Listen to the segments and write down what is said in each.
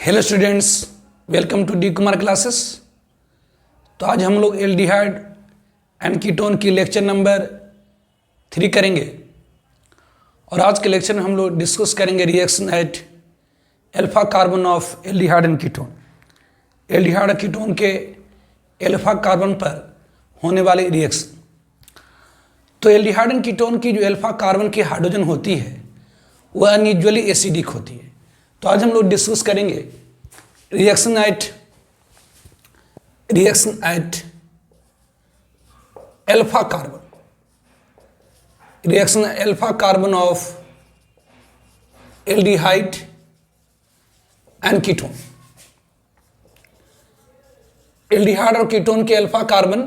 Hello students, welcome to D Kumar classes. तो आज हम लोग एल्डिहाइड एंड कीटोन की लेक्चर नंबर 3 करेंगे और आज के लेक्चर में हम लोग डिस्कस करेंगे reaction at alpha carbon of aldehyde and ketone. Aldehyde और कीटोन के अल्फा कार्बन पर होने वाली रिएक्शन। तो एल्डिहाइड एंड कीटोन की जो अल्फा कार्बन की हाइड्रोजन होती है वह अनयूजुअली एसिडिक होती है। तो आज हम लोग डिस्कस करेंगे reaction at alpha carbon, reaction alpha carbon of aldehyde and ketone. Aldehyde और कीटोन के अल्फा कार्बन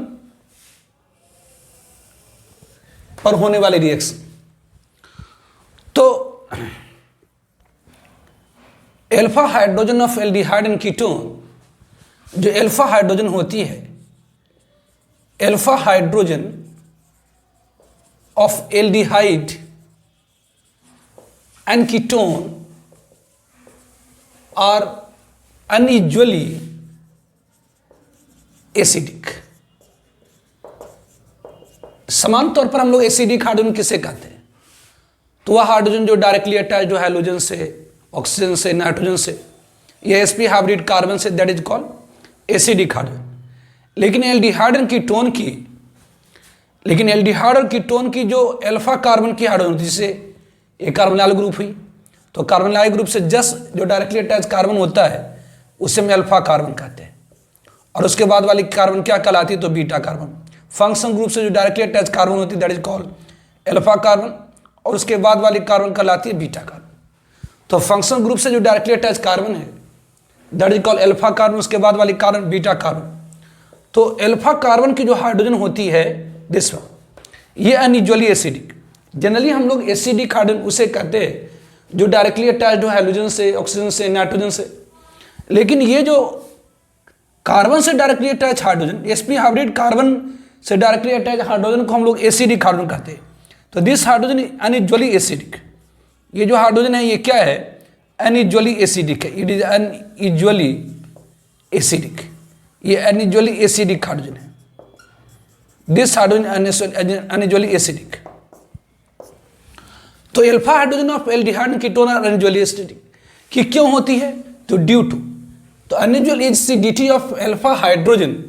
पर होने वाले रिएक्शन। तो alpha hydrogen of aldehyde and ketone, जो अल्फा हाइड्रोजन होती है, alpha hydrogen of aldehyde and ketone are unusually acidic. समान तौर पर हम लोग एसिडिक हाइड्रोजन किसे कहते हैं? तो वह हाइड्रोजन जो डायरेक्टली अटैच जो हैलोजन से, ऑक्सीजन से, नाइट्रोजन से या sp हाइब्रिड कार्बन से, that is called acidic hydrogen. लेकिन एल्डिहाइड और कीटोन की जो अल्फा कार्बन की हाइड्रोजन होती है, जिसे एक कार्बोनिल ग्रुप हुई, तो कार्बोनिल ग्रुप से जस्ट जो डायरेक्टली अटैच कार्बन होता है उसे हम अल्फा कार्बन कहते हैं। और उसके बाद वाली कार्बन क्या कहलाती है? तो बीटा कार्बन। फंक्शन ग्रुप से जो डायरेक्टली अटैच कार्बन होती है that is called alpha carbon, और उसके बाद वाली कार्बन कहलाती है बीटा कार्बन। तो फंक्शन ग्रुप से जो डायरेक्टली अटैच कार्बन है that is called alpha carbon, उसके बाद वाली कार्बन बीटा कार्बन। तो अल्फा कार्बन की जो हाइड्रोजन होती है दिस वन, ये अनयूजुअली एसिडिक। जनरली हम लोग एसिडिक हाइड्रोजन उसे कहते हैं जो डायरेक्टली अटैच हो हाइड्रोजन से, ऑक्सीजन से, नाइट्रोजन से। लेकिन ये जो कार्बन से directly attach hydrogen, sp hybrid carbon से डायरेक्टली अटैच हाइड्रोजन को हम लोग एसिडिक हाइड्रोजन कहते हैं। तो दिस हाइड्रोजन अनयूजुअली एसिडिक। ये जो हाइड्रोजन है ये क्या है? अनयूजुअली एसिडिक है। It is unusually acidic. ये अनयूजुअली एसिडिक हाइड्रोजन है। This hydrogen unusually acidic. तो alpha hydrogen of aldehyde and ketone are unusually acidic. कि क्यों होती है? तो ड्यू टू तो unusual acidity of alpha hydrogen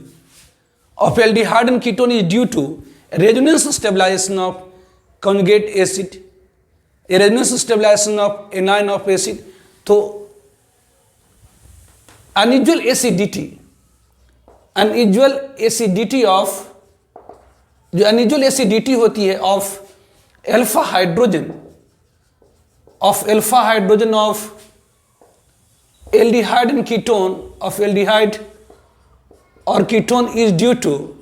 of aldehyde and ketone is due to resonance stabilization of conjugate acid, a resonance stabilization of anion of acid. तो unusual acidity of जो unusual acidity होती है of alpha hydrogen of aldehyde and ketone of aldehyde और ketone is due to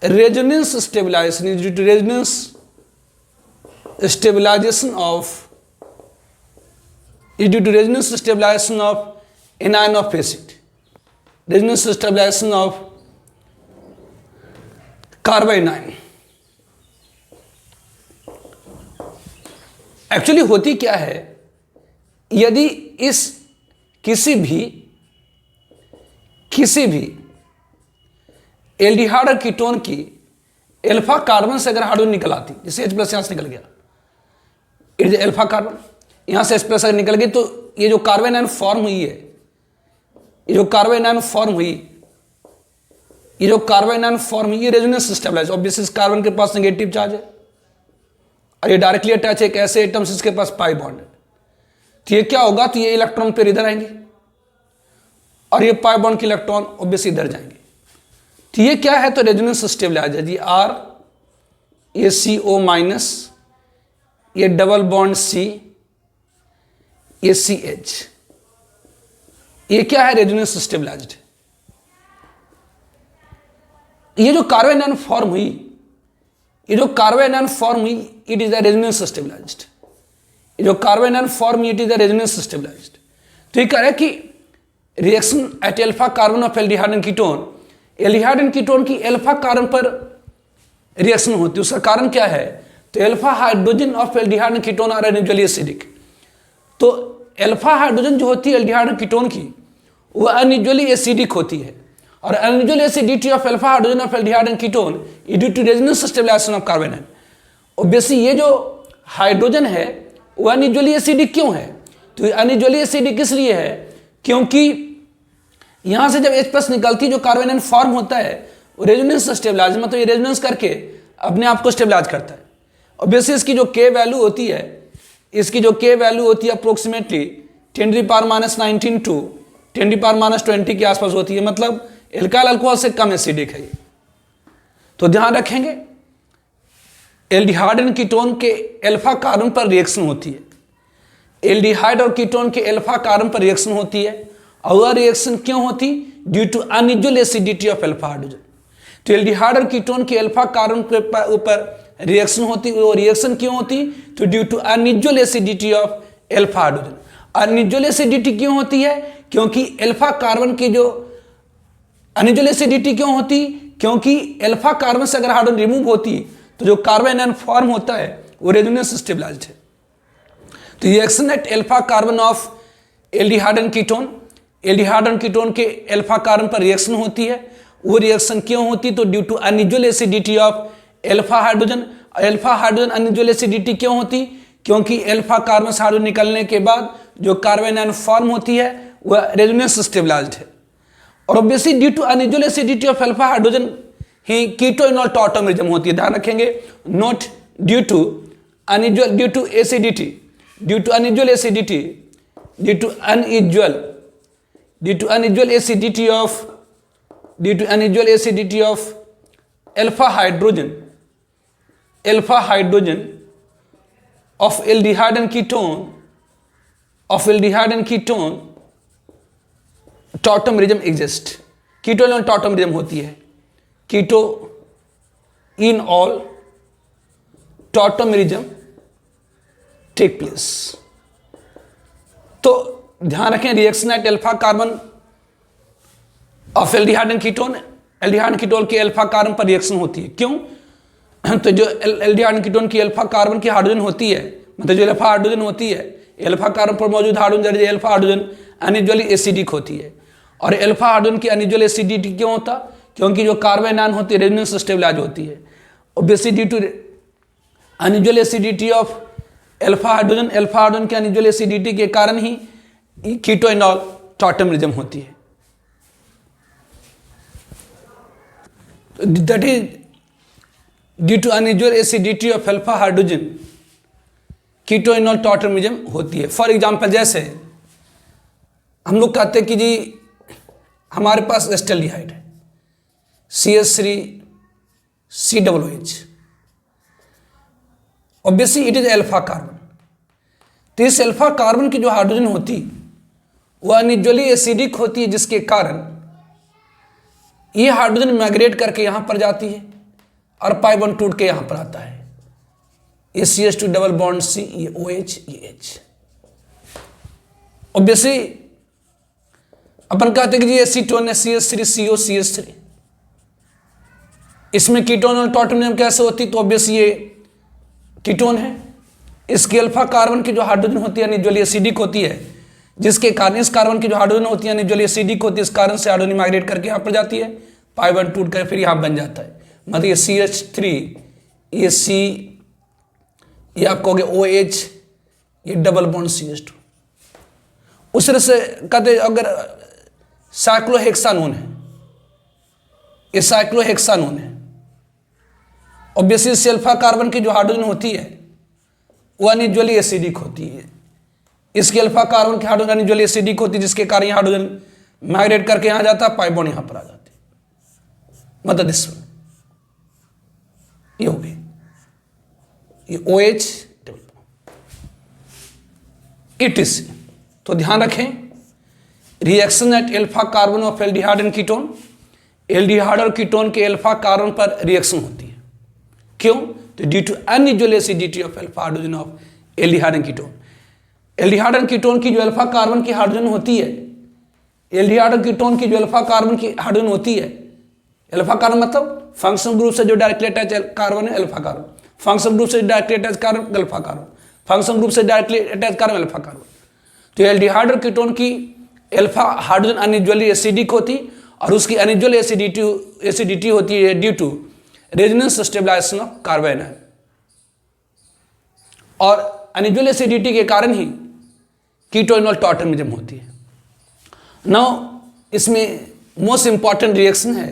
resonance stabilization of anion of acid, resonance stabilization of carbanion. Actually होती क्या है, यदि इस किसी भी एल्डिहाइड और कीटोन की अल्फा कार्बन से अगर हाइड्रोजन निकल आती, जैसे H+ यहां से निकल गया, इट इज अल्फा कार्बन, यहां से H+ अगर निकल गई, तो ये जो कार्बोनाइन फॉर्म हुई है, ये जो कार्बोनाइन फॉर्म हुई, ये रेजोनेंस स्टेबलाइज। ऑब्वियसली इस कार्बन के पास नेगेटिव चार्ज है और ये डायरेक्टली अटैच है एक ऐसे एटम से जिसके पास पाई बॉन्ड है। तो ये क्या होगा? तो ये इलेक्ट्रॉन फिर इधर आएंगे और ये पाई बॉन्ड के इलेक्ट्रॉन ऑब्वियसली इधर जाएंगे। तो ये क्या है? तो रेजोनेंस स्टेबलाइजर जी। R, ये CO-, ये डबल बॉन्ड C, ये CH, ये क्या है? Resonance stabilised. ये जो कार्बोनाइन फॉर्म हुई, it is the resonance stabilised. जो carbanion form it is the resonance stabilised. तो ये कह रहा है कि reaction at alpha carbon of aldehyde and ketone, aldehyde and ketone की अल्फा कार्बन पर रिएक्शन होती है। उसका कारण क्या है? तो alpha hydrogen of aldehyde and ketone are usually acidic. तो अल्फा हाइड्रोजन जो होती है एल्डिहाइड कीटोन की, वो अनयूजुअली एसिडिक होती है, और unusual acidity of alpha hydrogen of aldehyde and ketone is due to resonance stabilisation of carbon ion. Obviously ये जो हाइड्रोजन है वो अनयूजुअली एसिडिक क्यों है? तो अनयूजुअली एसिडिक इसलिए है क्योंकि यहां से जब H+ निकलती जो कार्बन आयन फॉर्म होता है वो रेजोनेंस स्टेबलाइज, मतलब ये रेजोनेंस करके अपने आप को स्टेबलाइज करता है। ऑब्वियसली इसकी जो K वैल्यू होती है, इसकी जो K वैल्यू होती है अप्रोक्सीमेटली 10⁻⁻19 टू 10⁻⁻20 के आसपास होती है, मतलब एल्काइल अल्कोहल से कम एसिडिक है ये। तो ध्यान रखेंगे एल्डिहाइड एंड कीटोन के अल्फा कार्बन पर रिएक्शन होती है, एल्डिहाइड और कीटोन के अल्फा कार्बन पर रिएक्शन होती है, और वह रिएक्शन क्यों होती? Due to unusual acidity of alpha hydrogen. तो एल्डिहाइड और कीटोन के अल्फा कार्बन के ऊपर रिएक्शन होती, वो रिएक्शन क्यों होती? तो due to unusual acidity of alpha hydrogen. Unusual acidity क्यों होती है? क्योंकि अल्फा कार्बन की जो अनयूजुअल एसिडिटी क्यों होती? क्योंकि अल्फा कार्बन से अगर हाइड्रोजन रिमूव होती तो जो कार्बन आयन फॉर्म होता है वो रेजोनेंस स्टेबलाइज्ड है। तो reaction at alpha carbon of aldehyde and ketone, aldehyde and ketone के अल्फा कार्बन पर रिएक्शन होती है, वो रिएक्शन क्यों होती? तो due to unusual acidity of alpha hydrogen. Alpha hydrogen unusual acidity क्यों होती? क्योंकि अल्फा कार्बन से हाइड्रोजन निकलने के बाद जो कार्बन आयन फॉर्म होती है वह रेजोनेंस स्टेबलाइज्ड है। और obviously due to unusual acidity of alpha hydrogen ही कीटोइनॉल टॉटोमेरिज्म होती है। ध्यान रखेंगे, not due to unusual, due to acidity, due to unusual acidity, due to unusual, due to unusual acidity of, due to unusual acidity of alpha hydrogen, alpha hydrogen of aldehyde and ketone, of aldehyde and ketone tautomerism exist. Keto enol tautomerism होती है, keto enol tautomerism take place. तो ध्यान रखें reaction at alpha carbon of aldehyde and ketone, aldehyde ketone के alpha carbon पर reaction होती है। क्यों? तो जो एल्डिहाइड कीटोन की अल्फा कार्बन की हाइड्रोजन होती है, मतलब जो अल्फा हाइड्रोजन होती है, अल्फा कार्बन पर मौजूद hydrogen alpha hydrogen unusually acidic होती है। और अल्फा हाइड्रोजन की अनयूजुअल एसिडिटी क्यों होता? क्योंकि जो कार्बन आयन होती है रेजोनेंस स्टेबलाइज होती है। Obviously due to unusual acidity of alpha hydrogen, alpha hydrogen की अनयूजुअल एसिडिटी के कारण ही कीटोइनॉल टॉटोमेरिज्म होती है। That is due to unusual acidity of alpha hydrogen keto enol tautomerism होती है। फॉर एग्जांपल जैसे हम लोग कहते हैं कि जी हमारे पास एस्टेल्डिहाइड है CH3COOH, obviously it is alpha carbon. तो इस अल्फा कार्बन की जो हाइड्रोजन होती वह अनयूजुअली एसिडिक होती है, जिसके कारण ये हाइड्रोजन माइग्रेट करके यहां पर जाती है और पाई बॉन्ड टूट के यहां पर आता है। ये CH2 डबल बॉन्ड C, ये OH, ये H। ऑब्वियसली अपन कहते हैं कि ये एसीटोन है CH3CO CH3, इसमें कीटोन और टॉटोमेरिज्म कैसे होती? तो ऑब्वियसली ये कीटोन है, इसकी अल्फा कार्बन की जो हाइड्रोजन होती है अनयूजुअली एसिडिक होती है, जिसके कारण इस कार्बन की जो हाइड्रोजन होती है अनयूजुअली एसिडिक होती है, इस कारण से हाइड्रोजन माइग्रेट करके यहाँ पर जाती है, पाई बॉन्ड टूट कर फिर यहाँ बन जाता है। मतलब ये CH3, ये C, ये आप कहोगे OH, ये डबल बॉन्ड CH2। उस तरह से कहते अगर साइक्लोहेक्सानोन है, ये साइक्लोहेक्सानोन है, ऑब्वियसली इस अल्फा कार्बन की जो हाइड्रोजन होती है वो अनयूजुअली एसिडिक होती है, इसकी अल्फा कार्बन की हाइड्रोजन अनयूजुअली एसिडिक होती है, जिसके कारण ये हाइड्रोजन माइग्रेट करके यहाँ जाता है, पाई बॉन्ड यहाँ पर आ जाती है। मतलब दिस ये हो गई, ये OH ETC। तो ध्यान रखें reaction at alpha carbon of aldehyde and ketone, aldehyde और कीटोन के अल्फा कार्बन पर रिएक्शन होती है। क्यों? तो due to unusual acidity of alpha hydrogen of aldehyde and ketone. Aldehyde और कीटोन की जो अल्फा कार्बन की हाइड्रोजन होती है, एल्डिहाइड और कीटोन की जो अल्फा कार्बन की हाइड्रोजन होती है, अल्फा कार्बन मतलब फंक्शनल ग्रुप से जो डायरेक्टली अटैच कार्बन है अल्फा कार्बन, फंक्शनल ग्रुप से directly attach carbon alpha carbon, functional group से directly attach carbon alpha carbon. तो एल्डिहाइड और कीटोन की अल्फा हाइड्रोजन अनयूजुअली एसिडिक होती और उसकी अनयूजुअल एसिडिटी होती है due to resonance stabilisation of carbon है। और अनयूजुअल एसिडिटी के कारण ही कीटोइनॉल टॉटर्मिज्म होती है। नाउ इसमें मोस्ट इंपॉर्टेंट रिएक्शन है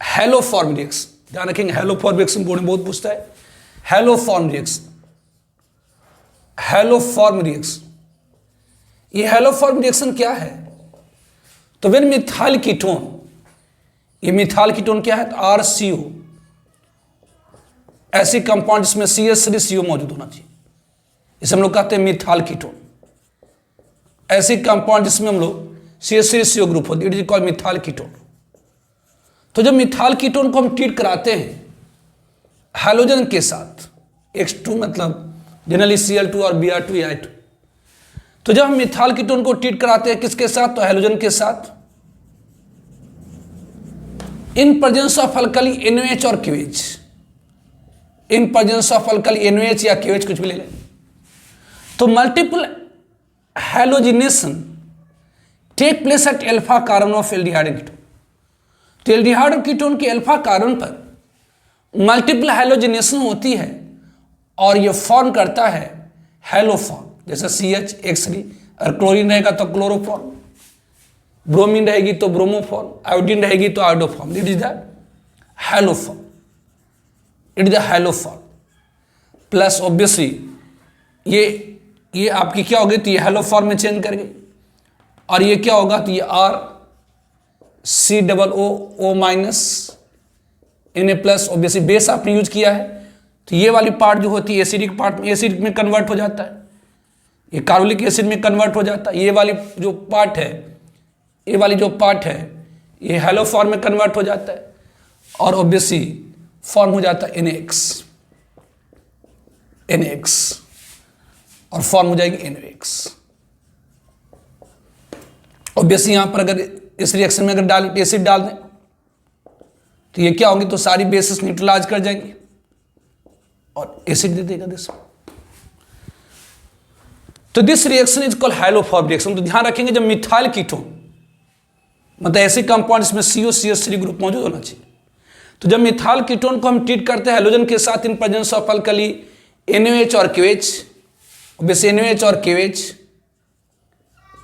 हैलोफॉर्म रिएक्शन। ध्यान रखेंगे, हैलोफॉर्म रिएक्शन बोर्ड में बहुत पूछता है। हैलोफॉर्म रिएक्शन, हैलोफॉर्म रिएक्शन, ये हैलोफॉर्म रिएक्शन क्या है? तो व्हेन मिथाइल कीटोन, ये मिथाइल कीटोन क्या है? RCO, ऐसी कंपाउंड जिसमें CH3CO मौजूद होना चाहिए, इसे हम लोग कहते हैं मिथाइल कीटोन। ऐसी कंपाउंड जिसमें हम लोग CH3CO ग्रुप होती है, it is called methyl ketone. तो जब मिथाइल कीटोन को हम ट्रीट कराते हैं हैलोजन के साथ, X2 मतलब जनरली Cl2 और Br2 तो जब हम मिथाइल कीटोन को ट्रीट कराते हैं किसके साथ? तो हैलोजन के साथ, in presence of alkali NaOH और KOH, in presence of alkali NaOH या KOH कुछ भी ले लें। तो multiple halogenation take place at alpha carbon of aldehyde ketone. तो एल्डिहाइड कीटोन के अल्फा कार्बन पर मल्टीपल हैलोजिनेशन होती है और यह फॉर्म करता है हैलोफॉर्म, जैसे CH3 और क्लोरीन रहेगा तो क्लोरोफॉर्म, ब्रोमीन रहेगी तो ब्रोमोफॉर्म, आयोडीन रहेगी तो iodoform. It is the haloform, it is the haloform. Plus obviously ये आपकी क्या होगी? तो ये हैलोफॉर्म में चेंज कर गई और ये क्या होगा? तो ये RCOO Na+ ऑब्वियसली बेस आपने यूज किया है, तो ये वाली पार्ट जो होती है एसिडिक पार्ट में एसिड में कन्वर्ट हो जाता है, ये कार्बोलिक एसिड में कन्वर्ट हो जाता है। ये वाली जो पार्ट है, ये वाली जो पार्ट है ये हैलोफॉर्म में कन्वर्ट हो जाता है और ऑब्वियसली फॉर्म हो जाता है NaX और फॉर्म हो जाएगी NaOH। ऑब्वियसली यहां पर अगर इस रिएक्शन में अगर एसिड डाल दें तो ये क्या होगी? तो सारी बेसिस न्यूट्रलाइज कर जाएंगी और एसिड दे देगा दिस। तो this reaction is called haloform reaction. तो ध्यान रखेंगे जब मिथाइल कीटोन मतलब ऐसे कंपाउंड इसमें COCH3 ग्रुप मौजूद होना चाहिए, तो जब मिथाइल कीटोन को हम ट्रीट करते हैं हैलोजन के साथ in presence of alkali NaOH और KOH, ऑब्वियसली NaOH और KOH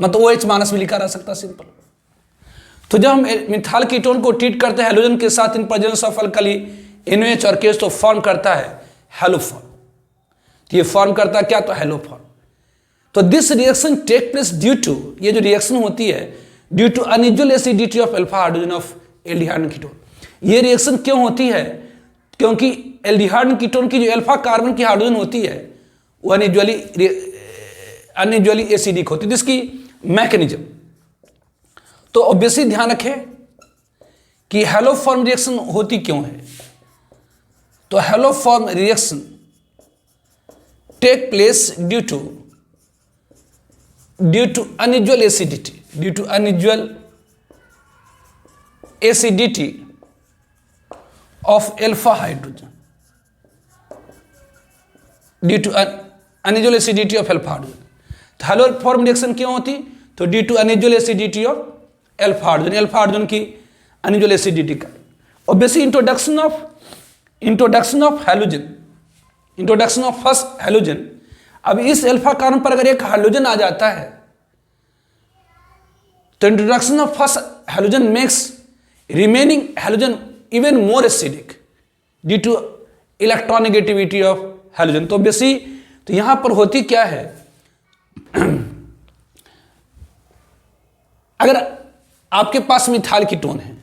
मतलब OH- भी लिखा रह सकता सिंपल। तो जब हम मिथाइल कीटोन को ट्रीट करते हैं हैलोजन के साथ in presence of alkali NaOH और KOH तो फॉर्म करता है हैलोफॉर्म। तो ये फॉर्म करता है क्या? तो हैलोफॉर्म। तो this reaction take place due to, ये जो रिएक्शन होती है due to unusual acidity of alpha hydrogen of aldehyde ketone. ये रिएक्शन क्यों होती है? क्योंकि एल्डिहाइड कीटोन की जो अल्फा कार्बन की हाइड्रोजन होती है वो अनयूजुअली एसिडिक होती है। इसकी मैकेनिज्म तो ऑब्वियसली ध्यान रखें कि हैलोफॉर्म रिएक्शन होती क्यों है? तो haloform reaction take place due to unusual acidity, due to unusual acidity of alpha hydrogen, due to unusual acidity of alpha hydrogen. तो हैलोफॉर्म रिएक्शन क्यों होती? तो due to unusual acidity of alpha hydrogen, alpha hydrogen की unusual acidity का। Obviously introduction of halogen, introduction of first halogen. अब इस alpha carbon पर अगर एक हैलोजन आ जाता है तो introduction of first halogen makes remaining halogen even more acidic due to electronegativity of halogen. तो ऑब्वियसली तो यहां पर होती क्या है? अगर आपके पास मिथाइल कीटोन है,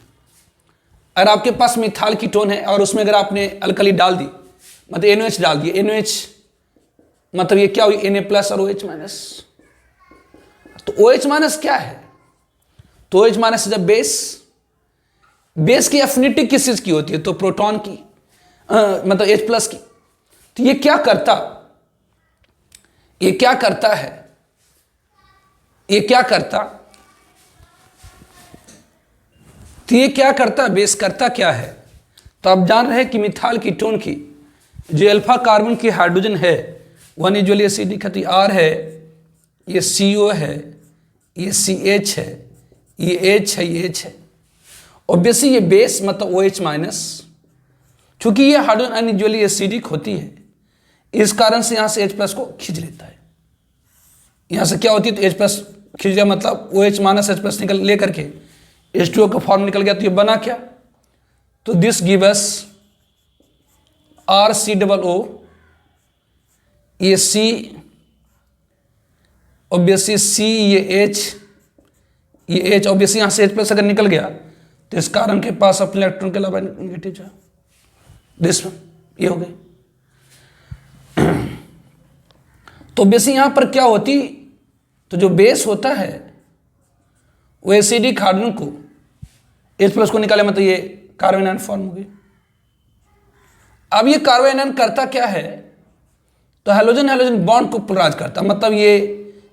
अगर आपके पास मिथाइल कीटोन है और उसमें अगर आपने अल्कली डाल दी मतलब NaOH डाल दिया, NaOH मतलब ये क्या हुई? Na+ और OH-। तो OH- क्या है? तो OH- जब बेस की एफिनिटी किस चीज की होती है? तो प्रोटॉन की मतलब H+ की। तो ये क्या करता है? ये क्या करता बेस करता क्या है? तो आप जान रहे हैं कि मिथाइल कीटोन की जो अल्फा कार्बन की हाइड्रोजन है वो अनयूजुअली एसिडिक है। तो R है ये CO है, ये CH है, ये H है, ये H है। ऑब्वियसली ये बेस मतलब OH माइनस, चूंकि ये हाइड्रोजन अनयूजुअली एसिडिक होती है, इस कारण से यहाँ से H प्लस को खींच लेता है। यहाँ से क्या होती है, तो H प्लस खींच गया, मतलब OH माइनस H प्लस निकल ले करके H2O का फॉर्म निकल गया। तो ये बना क्या, तो दिस गिव अस RCOO, ये C ऑब्वियसली C, ये H, ये H ऑब्वियसली यहाँ से H प्लस अगर निकल गया तो इस कारण के पास अपने इलेक्ट्रॉन के अलावा नेगेटिव चार्ज, दिस वन, ये हो गई। तो ऑब्वियसली यहाँ पर क्या होती, तो जो बेस होता है वो एसिडिक हाइड्रोजन को H प्लस को निकाले, मतलब ये कार्बन आयन फॉर्म हो गई। अब ये कार्बन आयन करता क्या है, तो हैलोजन हैलोजन बॉन्ड को पोलराइज करता है, मतलब ये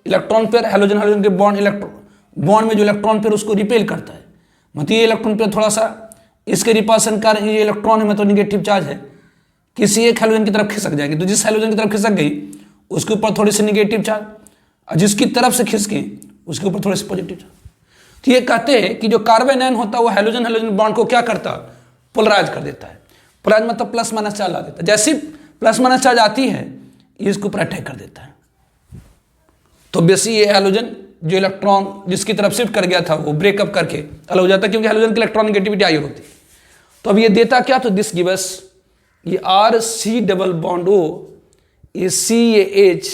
इलेक्ट्रॉन पेयर हैलोजन हैलोजन के बॉन्ड में जो इलेक्ट्रॉन पेयर उसको रिपेल करता है, मतलब ये इलेक्ट्रॉन पेयर थोड़ा सा इसके रिपल्सन कारण ये इलेक्ट्रॉन है मतलब निगेटिव चार्ज है, किसी एक हैलोजन की तरफ खिसक जाएगी। तो जिस हैलोजन की तरफ खिसक गई उसके ऊपर थोड़ी सी निगेटिव चार्ज, और जिसकी तरफ से खिसके उसके ऊपर थोड़ी सी पॉजिटिव चार्ज। तो ये कहते हैं कि जो कार्बन आयन होता है वो हैलोजन हैलोजन बॉन्ड को क्या करता है, पोलराइज कर देता है। पोलराइज मतलब प्लस माइनस चार्ज ला देता है, जैसी प्लस माइनस चार्ज आती है ये इसके ऊपर अटैक कर देता है। तो बेसिक ये हैलोजन जो इलेक्ट्रॉन जिसकी तरफ शिफ्ट कर गया था वो ब्रेकअप करके अलग हो जाता है, क्योंकि हैलोजन की इलेक्ट्रॉन नेगेटिविटी हाई होती है। तो अब ये देता क्या, तो दिस गिव अस ये RC डबल बॉन्ड O, ये C, ये H,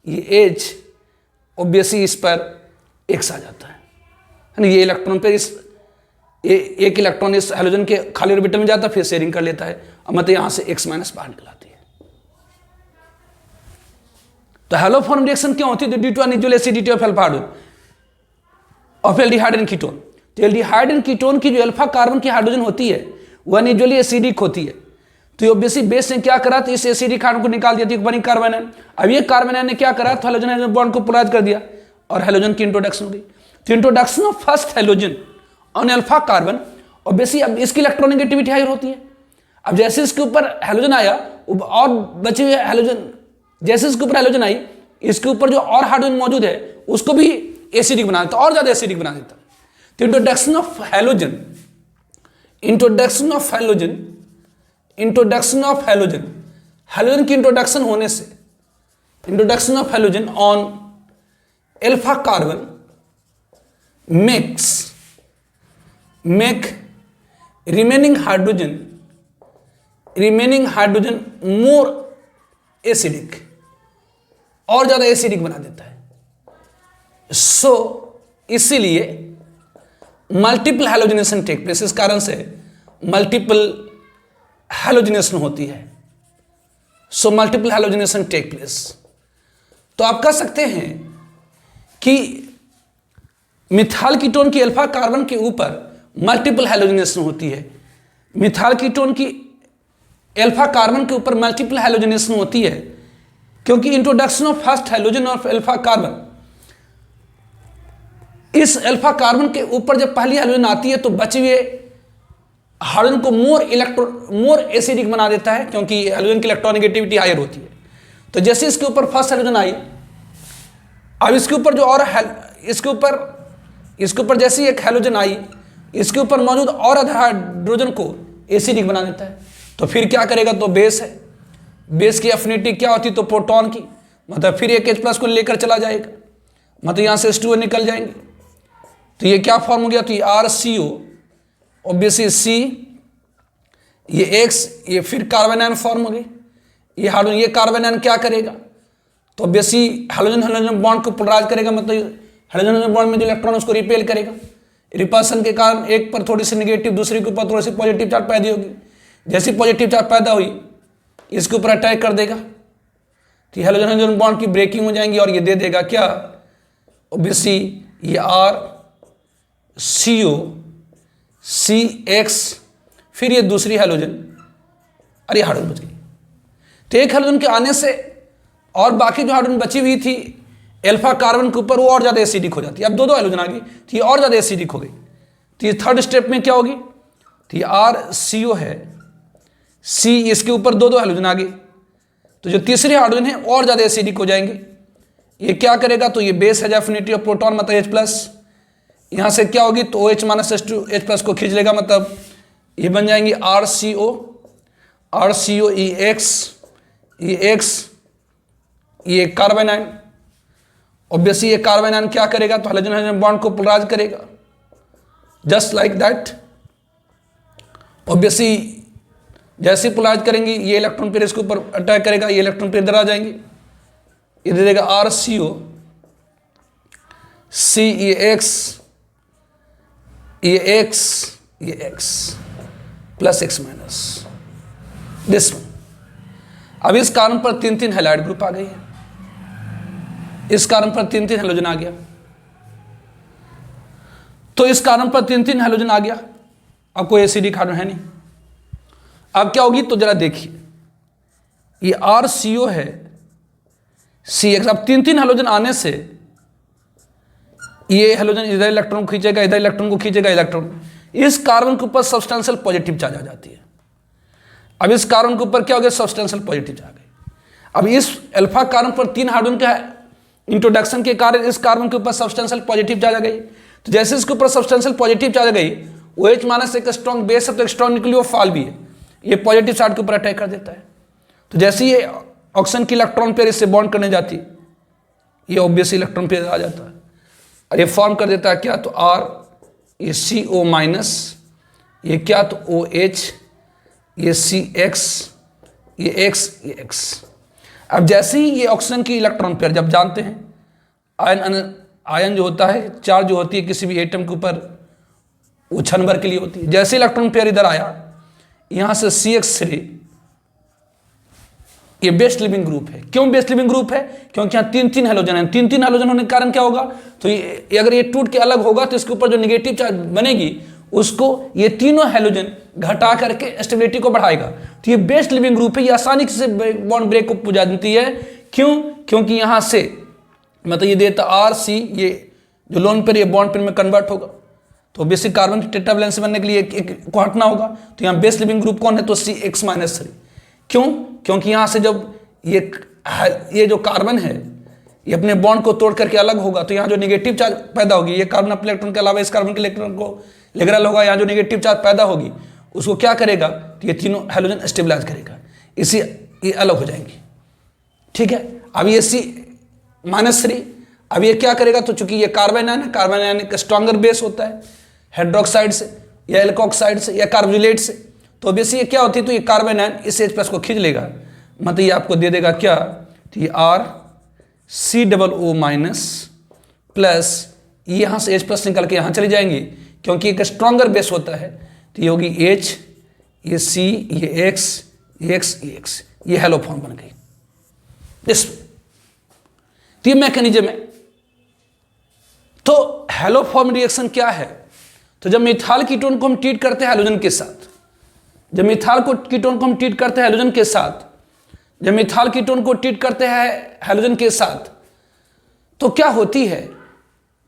ये H ऑब्वियसली इस पर X आ जाता है ना। ये इलेक्ट्रॉन पे इस एक इलेक्ट्रॉन इस हैलोजन के खाली ऑर्बिटल में जाता है, फिर शेयरिंग कर लेता है, मतलब यहाँ से X माइनस बाहर निकल आती है। तो हैलोफॉर्म रिएक्शन क्यों होती है, due to unusual acidity of alpha hydrogen of aldehyde and ketone. तो एल्डिहाइड एंड कीटोन की जो अल्फा कार्बन की हाइड्रोजन होती है वो अनयूजुअली एसिडिक होती है। तो ऑब्वियसली बेस ने क्या करा, तो इस एसिडिक हाइड्रोजन को निकाल दिया, बनी कार्बन आयन। अब ये कार्बन आयन ने क्या करा, तो हैलोजन हैलोजन बॉन्ड को पोलराइज कर दिया और हैलोजन की इंट्रोडक्शन हो गई। तो introduction of first halogen on alpha carbon, obviously अब इसकी इलेक्ट्रोनेगेटिविटी हाई होती है। अब जैसे इसके ऊपर हैलोजन आया और बचे हुए हैलोजन, जैसे इसके ऊपर हैलोजन आई, इसके ऊपर जो और हाइड्रोजन मौजूद है उसको भी एसिडिक बना देता, और ज्यादा एसिडिक बना देता। तो introduction of halogen, introduction of halogen, introduction of halogen, halogen की इंट्रोडक्शन होने से, introduction of halogen on alpha carbon make remaining hydrogen more acidic, और ज्यादा एसिडिक बना देता है। सो इसीलिए मल्टीपल हैलोजिनेशन टेक प्लेस, इस कारण से मल्टीपल हैलोजिनेशन होती है। So multiple halogenation take place. तो आप कह सकते हैं कि मिथाइल कीटोन की अल्फा कार्बन के ऊपर मल्टीपल हैलोजिनेशन होती है। मिथाइल कीटोन की अल्फा कार्बन के ऊपर मल्टीपल हैलोजिनेशन होती है क्योंकि introduction of first halogen of alpha carbon, इस अल्फा कार्बन के ऊपर जब पहली हैलोजन आती है तो बचे हुए हाइड्रोजन को मोर एसिडिक बना देता है, क्योंकि हैलोजन की इलेक्ट्रोनेगेटिविटी हायर होती है। तो जैसे इसके ऊपर फर्स्ट हैलोजन आई, अब इसके ऊपर जो और इसके ऊपर जैसे एक हैलोजन आई, इसके ऊपर मौजूद और आधा हाइड्रोजन को एसिडिक बना देता है। तो फिर क्या करेगा, तो बेस है, बेस की एफिनिटी क्या होती, तो प्रोटॉन की, मतलब फिर एक H प्लस को लेकर चला जाएगा, मतलब यहाँ से H2O निकल जाएंगे। तो ये क्या फॉर्म हो गया, तो ये RCO, ऑब्वियसली C, ये X, ये फिर कार्बन आयन फॉर्म हो गई। ये हाइड्रोजन, ये कार्बन आयन क्या करेगा, तो ऑब्वियसली हैलोजन हैलोजन बॉन्ड को पोलराइज करेगा, मतलब हैलोजन बॉन्ड में जो इलेक्ट्रॉन उसको रिपेल करेगा। रिपल्सन के कारण एक पर थोड़ी सी नेगेटिव, दूसरे के ऊपर थोड़ी सी पॉजिटिव चार्ज पैदा होगी। जैसी पॉजिटिव चार्ज पैदा हुई इसके ऊपर अटैक कर देगा, तो हैलोजन हैलोजन बॉन्ड की ब्रेकिंग हो जाएंगी और ये दे देगा क्या, ऑब्वियसली ये RCO CX, फिर ये दूसरी हैलोजन, अरे हाइड्रोजन बच गई। तो एक हैलोजन के आने से और बाकी जो हाइड्रोजन बची हुई थी अल्फा कार्बन के ऊपर वो और ज्यादा एसिडिक हो जाती है। अब दो हैलोजन आ गई तो ये और ज्यादा एसिडिक हो गई। तो ये थर्ड स्टेप में क्या होगी, तो ये RCO है C, इसके ऊपर दो हैलोजन आ गई, तो जो तीसरे हाइड्रोजन है और ज्यादा एसिडिक हो जाएंगे। ये क्या करेगा, तो ये बेस है एफिनिटी ऑफ प्रोटॉन मतलब H प्लस, यहाँ से क्या होगी तो OH minus H2 H plus को खींच लेगा, मतलब ये बन जाएंगी RCO EX ये कार्बन आयन। ऑब्वियसली ये कार्बन आयन क्या करेगा, तो हाइड्रोजन हाइड्रोजन बॉन्ड को पोलराइज करेगा, जस्ट लाइक दैट। ऑब्वियसली जैसे पोलराइज करेंगे ये इलेक्ट्रॉन पेयर इसके ऊपर अटैक करेगा, ये इलेक्ट्रॉन पेयर इधर आ जाएंगे, ये दे देगा RCO EX plus X minus this one. अब इस कार्बन पर 3 हैलाइड ग्रुप आ गई है, इस कार्बन पर 3 हैलोजन आ गया, तो इस कार्बन पर 3 हैलोजन आ गया, अब कोई एसिडिक कार्बन है नहीं। अब क्या होगी, तो जरा देखिए ये RCO है CX, अब 3 हैलोजन आने से ये हैलोजन इधर इलेक्ट्रॉन को खींचेगा, इधर इलेक्ट्रॉन को खींचेगा, इलेक्ट्रॉन इस कार्बन के ऊपर सब्सटेंशियल पॉजिटिव चार्ज आ जाती है। अब इस कार्बन के ऊपर क्या हो गया, सब्सटेंशियल पॉजिटिव चार्ज आ गई। अब इस अल्फा कार्बन पर 3 हाइड्रोजन का इंट्रोडक्शन के कारण इस कार्बन के ऊपर सब्सटेंशियल पॉजिटिव चार्ज आ गई। तो जैसे इसके ऊपर सब्सटेंशियल पॉजिटिव चार्ज आ गई, OH माइनस एक स्ट्रॉन्ग बेस है तो एक स्ट्रॉन्ग न्यूक्लियोफाइल भी है, ये पॉजिटिव चार्ज के ऊपर अटैक कर देता है। तो जैसे ये ऑक्सीजन की इलेक्ट्रॉन पेयर इससे बॉन्ड करने जाती, ये ऑब्वियसली इलेक्ट्रॉन पेयर आ जाता है और ये फॉर्म कर देता है क्या, तो R ये CO माइनस, ये क्या तो OH, ये CX, ये X, ये X। अब जैसे ही ये ऑक्सीजन की इलेक्ट्रॉन पेयर, जब जानते हैं आयन जो होता है, चार्ज जो होती है किसी भी एटम के ऊपर वो क्षण भर के लिए होती है। जैसे इलेक्ट्रॉन पेयर इधर आया, यहां से CX3 ये बेस्ट लिविंग ग्रुप है। क्यों बेस्ट लिविंग ग्रुप है, क्योंकि यहाँ 3 हैलोजन है। 3 हैलोजन होने के कारण क्या होगा, तो ये अगर ये टूट के अलग होगा तो इसके ऊपर जो नेगेटिव चार्ज बनेगी उसको ये तीनों हैलोजन घटा करके स्टेबिलिटी को बढ़ाएगा। तो ये बेस्ट लिविंग ग्रुप है, ये आसानी से बॉन्ड ब्रेक को पुजा देती है। क्यों, क्योंकि यहाँ से मतलब ये देता RC, ये जो लोन पेयर ये बॉन्ड पेयर में कन्वर्ट होगा, तो बेसिक कार्बन की टेट्रा वैलेंसी बनने के लिए एक को हटना होगा। तो यहाँ बेस्ट लिविंग ग्रुप कौन है, तो CX-3। क्यों, क्योंकि यहाँ से जब ये जो कार्बन है ये अपने बॉन्ड को तोड़ करके अलग होगा, तो यहाँ जो नेगेटिव चार्ज पैदा होगी, ये कार्बन अपने इलेक्ट्रॉन के अलावा इस कार्बन के इलेक्ट्रॉन को लेकर होगा, यहाँ जो नेगेटिव चार्ज पैदा होगी उसको क्या करेगा, तो ये तीनों हैलोजन स्टेबलाइज करेगा, इसी ये अलग हो जाएंगी। ठीक है, अब ये C-3 अब ये क्या करेगा, तो चूंकि ये कार्बन आयन है, कार्बन आयन एक स्ट्रॉन्गर बेस होता है हाइड्रोक्साइड से या एल्कोक्साइड से या कार्बोजिलेट से, तो बेसिक ये क्या होती है, तो ये कार्बन आयन इस H+ को खींच लेगा, मतलब ये आपको दे देगा क्या, तो ये RCOO माइनस प्लस यहाँ से H+ निकल के यहाँ चली जाएंगी, क्योंकि एक स्ट्रॉन्गर बेस होता है, तो ये होगी H, ये C, ये X, ये X, ये X, ये हेलो फॉर्म बन गई। इस तो ये मैकेनिज्म है। तो हेलो फॉर्म रिएक्शन क्या है, तो जब मिथाइल कीटोन को हम ट्रीट करते हैं हैलोजन के साथ, जब मिथाइल कीटोन को हम ट्रीट करते हैं हैलोजन के साथ, जब मिथाइल कीटोन को ट्रीट करते हैं हैलोजन के साथ, तो क्या होती है,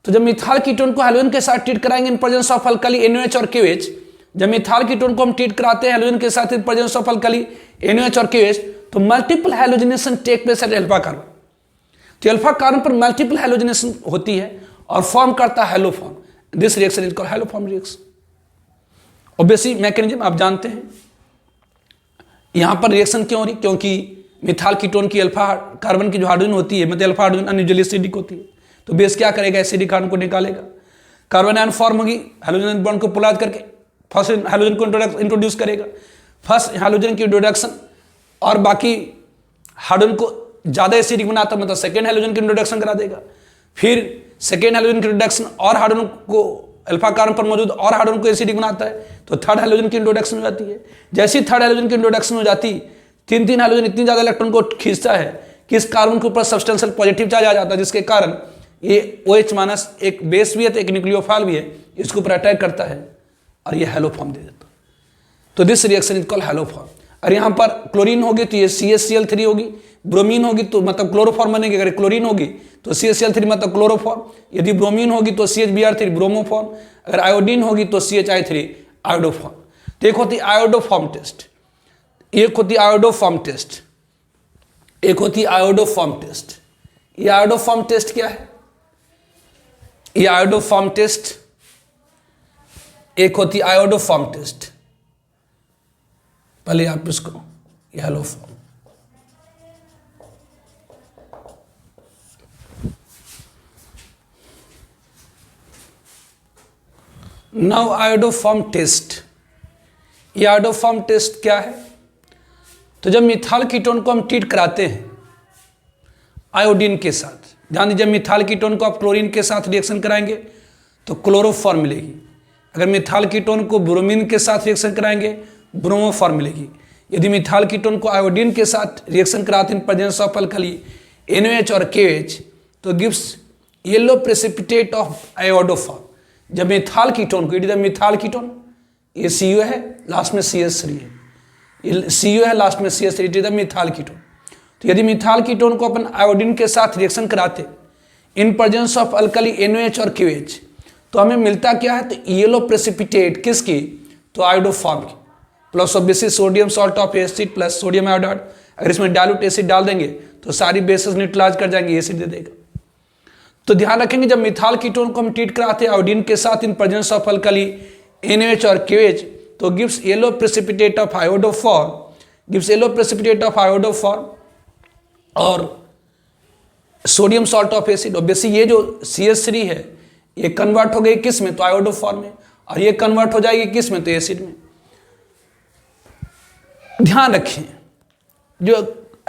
तो जब मिथाइल कीटोन को हैलोजन के साथ ट्रीट कराएंगे in presence of alkali NaOH और KOH, जब मिथाइल कीटोन को हम ट्रीट कराते हैं हैलोजन के साथ in presence of alkali NaOH और KOH, तो multiple halogenation take place at alpha carbon. तो अल्फा कार्बन पर मल्टीपल हैलोजिनेशन होती है और फॉर्म करता है haloform. This reaction is called haloform reaction. Obviously mechanism आप जानते हैं। यहां पर रिएक्शन क्यों हो रही, क्योंकि मिथाइल कीटोन की अल्फा कार्बन की जो हाइड्रोजन होती है, मतलब अल्फा हाइड्रोजन अनयूजुअली एसिडिक होती है, तो बेस क्या करेगा, एसिडिक कार्बन को निकालेगा, कार्बन आयन फॉर्म होगी, हैलोजन बॉन्ड को पोलराइज करके फर्स्ट हैलोजन को इंट्रोड्यूस करेगा, फर्स्ट हैलोजन की इंट्रोडक्शन और बाकी हाइड्रोजन को ज़्यादा एसिडिक बनाता, मतलब सेकेंड हैलोजन की इंट्रोडक्शन करा देगा, फिर सेकेंड हैलोजन की इंट्रोडक्शन और हाइड्रोजन को अल्फा कार्बन पर मौजूद और हाइड्रोजन को एसिडिक बनाता है, तो थर्ड हैलोजन की इंट्रोडक्शन हो जाती है। जैसी थर्ड हैलोजन की इंट्रोडक्शन हो जाती, 3 हैलोजन इतनी ज़्यादा इलेक्ट्रॉन को खींचता है कि इस कार्बन के ऊपर सब्सटेंशियल पॉजिटिव चार्ज आ जाता है, जिसके कारण ये OH माइनस एक बेस भी है तो एक न्यूक्लियोफाइल भी है, इसके ऊपर अटैक करता है और ये हेलो फॉर्म दे देता है। तो this reaction is called hello form. और यहाँ पर क्लोरीन होगी तो ये CaCl3 होगी, ब्रोमीन होगी तो मतलब क्लोरोफॉर्म बनेगी, अगर क्लोरीन होगी तो CaCl3 मतलब क्लोरोफॉर्म, यदि ब्रोमीन होगी तो CHBr3 ब्रोमोफॉर्म, अगर आयोडीन होगी तो CHI3 आयोडोफॉर्म। तो एक होती आयोडोफॉर्म टेस्ट, एक होती आयोडोफॉर्म टेस्ट, एक होती आयोडोफॉर्म टेस्ट, ये आयोडोफॉर्म टेस्ट क्या है? ये आयोडोफॉर्म टेस्ट, एक होती आयोडोफॉर्म टेस्ट, पहले आप इसको हेलोफॉर्म, नाउ आयोडोफॉर्म टेस्ट। ये आयोडोफॉर्म टेस्ट क्या है? तो जब मिथाइल कीटोन को हम ट्रीट कराते हैं आयोडीन के साथ, ध्यान दीजिए, मिथाइल कीटोन को आप क्लोरीन के साथ रिएक्शन कराएंगे तो क्लोरोफॉर्म मिलेगी। अगर मिथाइल कीटोन को ब्रोमीन के साथ रिएक्शन कराएंगे ब्रोमोफॉर्म मिलेगी। यदि मिथाइल कीटोन को आयोडीन के साथ रिएक्शन कराते हैं इन प्रेजेंस ऑफ अल्कली NaOH और KOH तो gives yellow precipitate of iodoform. जब मिथाइल कीटोन को, it is the methyl ketone, ये CO है, लास्ट में CH3 है, ये CO है, लास्ट में CH3, it is the methyl ketone. तो यदि मिथाइल कीटोन को अपन आयोडीन के साथ रिएक्शन कराते इन प्रेजेंस ऑफ अल्कली NaOH और KOH तो हमें मिलता क्या है? तो येलो प्रेसिपिटेट किसकी? तो आयोडोफॉर्म की, plus of basis sodium salt of acid plus sodium iodide. अगर इसमें डाइल्यूट एसिड डाल देंगे तो सारी बेसिस न्यूट्रलाइज कर जाएंगे, एसिड दे देगा। तो ध्यान रखेंगे, जब मिथाइल कीटोन को हम ट्रीट कराते हैं आयोडीन के साथ in presence of alkali NaOH और KOH तो gives yellow precipitate of iodoform, gives yellow precipitate of iodoform और sodium salt of acid. Obviously ये जो CH3 है ये कन्वर्ट हो गई किस में? तो आयोडोफॉर्म में, और ये कन्वर्ट हो जाएगी किस में? तो एसिड में। ध्यान रखें, जो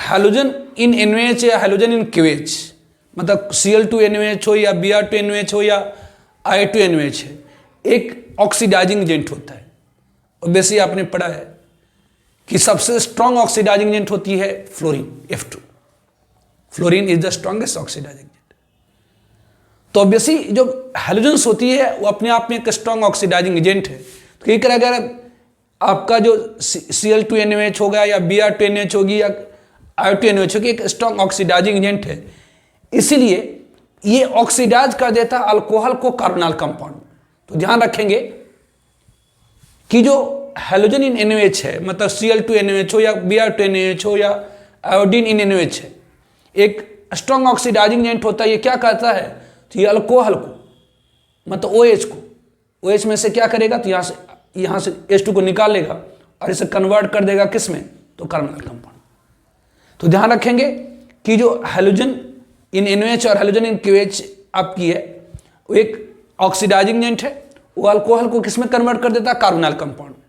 हैलोजन इन NaOH या हैलोजन इन KOH, मतलब Cl2NaOH हो या Br2NaOH हो या I2NaOH है, एक ऑक्सीडाइजिंग एजेंट होता है। ऑब्वियसली आपने पढ़ा है कि सबसे स्ट्रॉन्ग ऑक्सीडाइजिंग एजेंट होती है fluorine, F2। Fluorine is the strongest oxidising agent. तो ऑब्वियसली जो हैलोजेंस होती है वो अपने आप में एक स्ट्रॉन्ग ऑक्सीडाइजिंग एजेंट है। तो ये करेगा, अगर आपका जो Cl2NaOH होगा या Br2NaOH होगी या I2NaOH होगी, एक स्ट्रॉन्ग ऑक्सीडाइजिंग एजेंट है, इसीलिए ये ऑक्सीडाइज कर देता है अल्कोहल को कार्बोनाइल कंपाउंड। तो ध्यान रखेंगे कि जो हैलोजन इन NaOH है, मतलब Cl2NaOH हो या Br2NaOH हो या आयोडीन इन NaOH है, एक स्ट्रॉन्ग ऑक्सीडाइजिंग एजेंट होता है। ये क्या करता है? तो ये अल्कोहल को, मतलब OH को, OH में से क्या करेगा? तो यहाँ से H2 को निकाल लेगा और इसे कन्वर्ट कर देगा किस में? तो कार्बोनाइल कंपाउंड। तो ध्यान रखेंगे कि जो हैलोजन इन NaOH और हैलोजन इन KOH आपकी है वो एक ऑक्सीडाइजिंग एजेंट है। वो अल्कोहल को किस में कन्वर्ट कर देता है? कार्बोनाइल कंपाउंड में।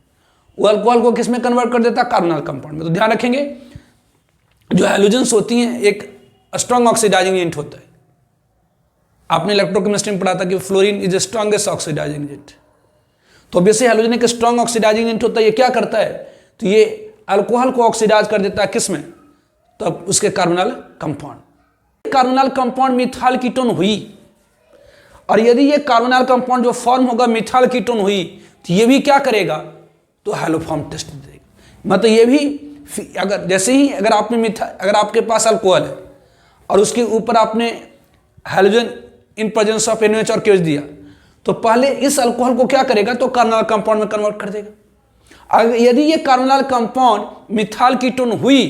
वो अल्कोहल को किस में कन्वर्ट कर देता है? कार्बोनाइल कंपाउंड में। तो ध्यान रखेंगे, जो हैलोजेंस होती हैं एक स्ट्रॉन्ग ऑक्सीडाइजिंग एजेंट होता है। आपने इलेक्ट्रोकेमिस्ट्री में पढ़ा था कि fluorine is the strongest oxidising agent. तो ऑब्वियसली हैलोजन एक स्ट्रॉन्ग ऑक्सीडाइजिंग एजेंट होता है। ये क्या करता है? तो ये अल्कोहल को ऑक्सीडाइज कर देता है किस में? तो उसके carbonyl compound. Carbonyl compound methyl ketone हुई, और यदि ये कार्बोनाइल कंपाउंड जो फॉर्म होगा मिथाइल कीटोन हुई तो ये भी क्या करेगा? तो हैलोफॉर्म टेस्ट देगा। मतलब ये भी अगर जैसे ही अगर आपके पास अल्कोहल है और उसके ऊपर आपने halogen in presence of NaOH और KOH दिया तो पहले इस अल्कोहल को क्या करेगा? तो कार्बोनाइल कंपाउंड में कन्वर्ट कर देगा। अगर यदि ये कार्बोनाइल कंपाउंड मिथाइल कीटोन हुई,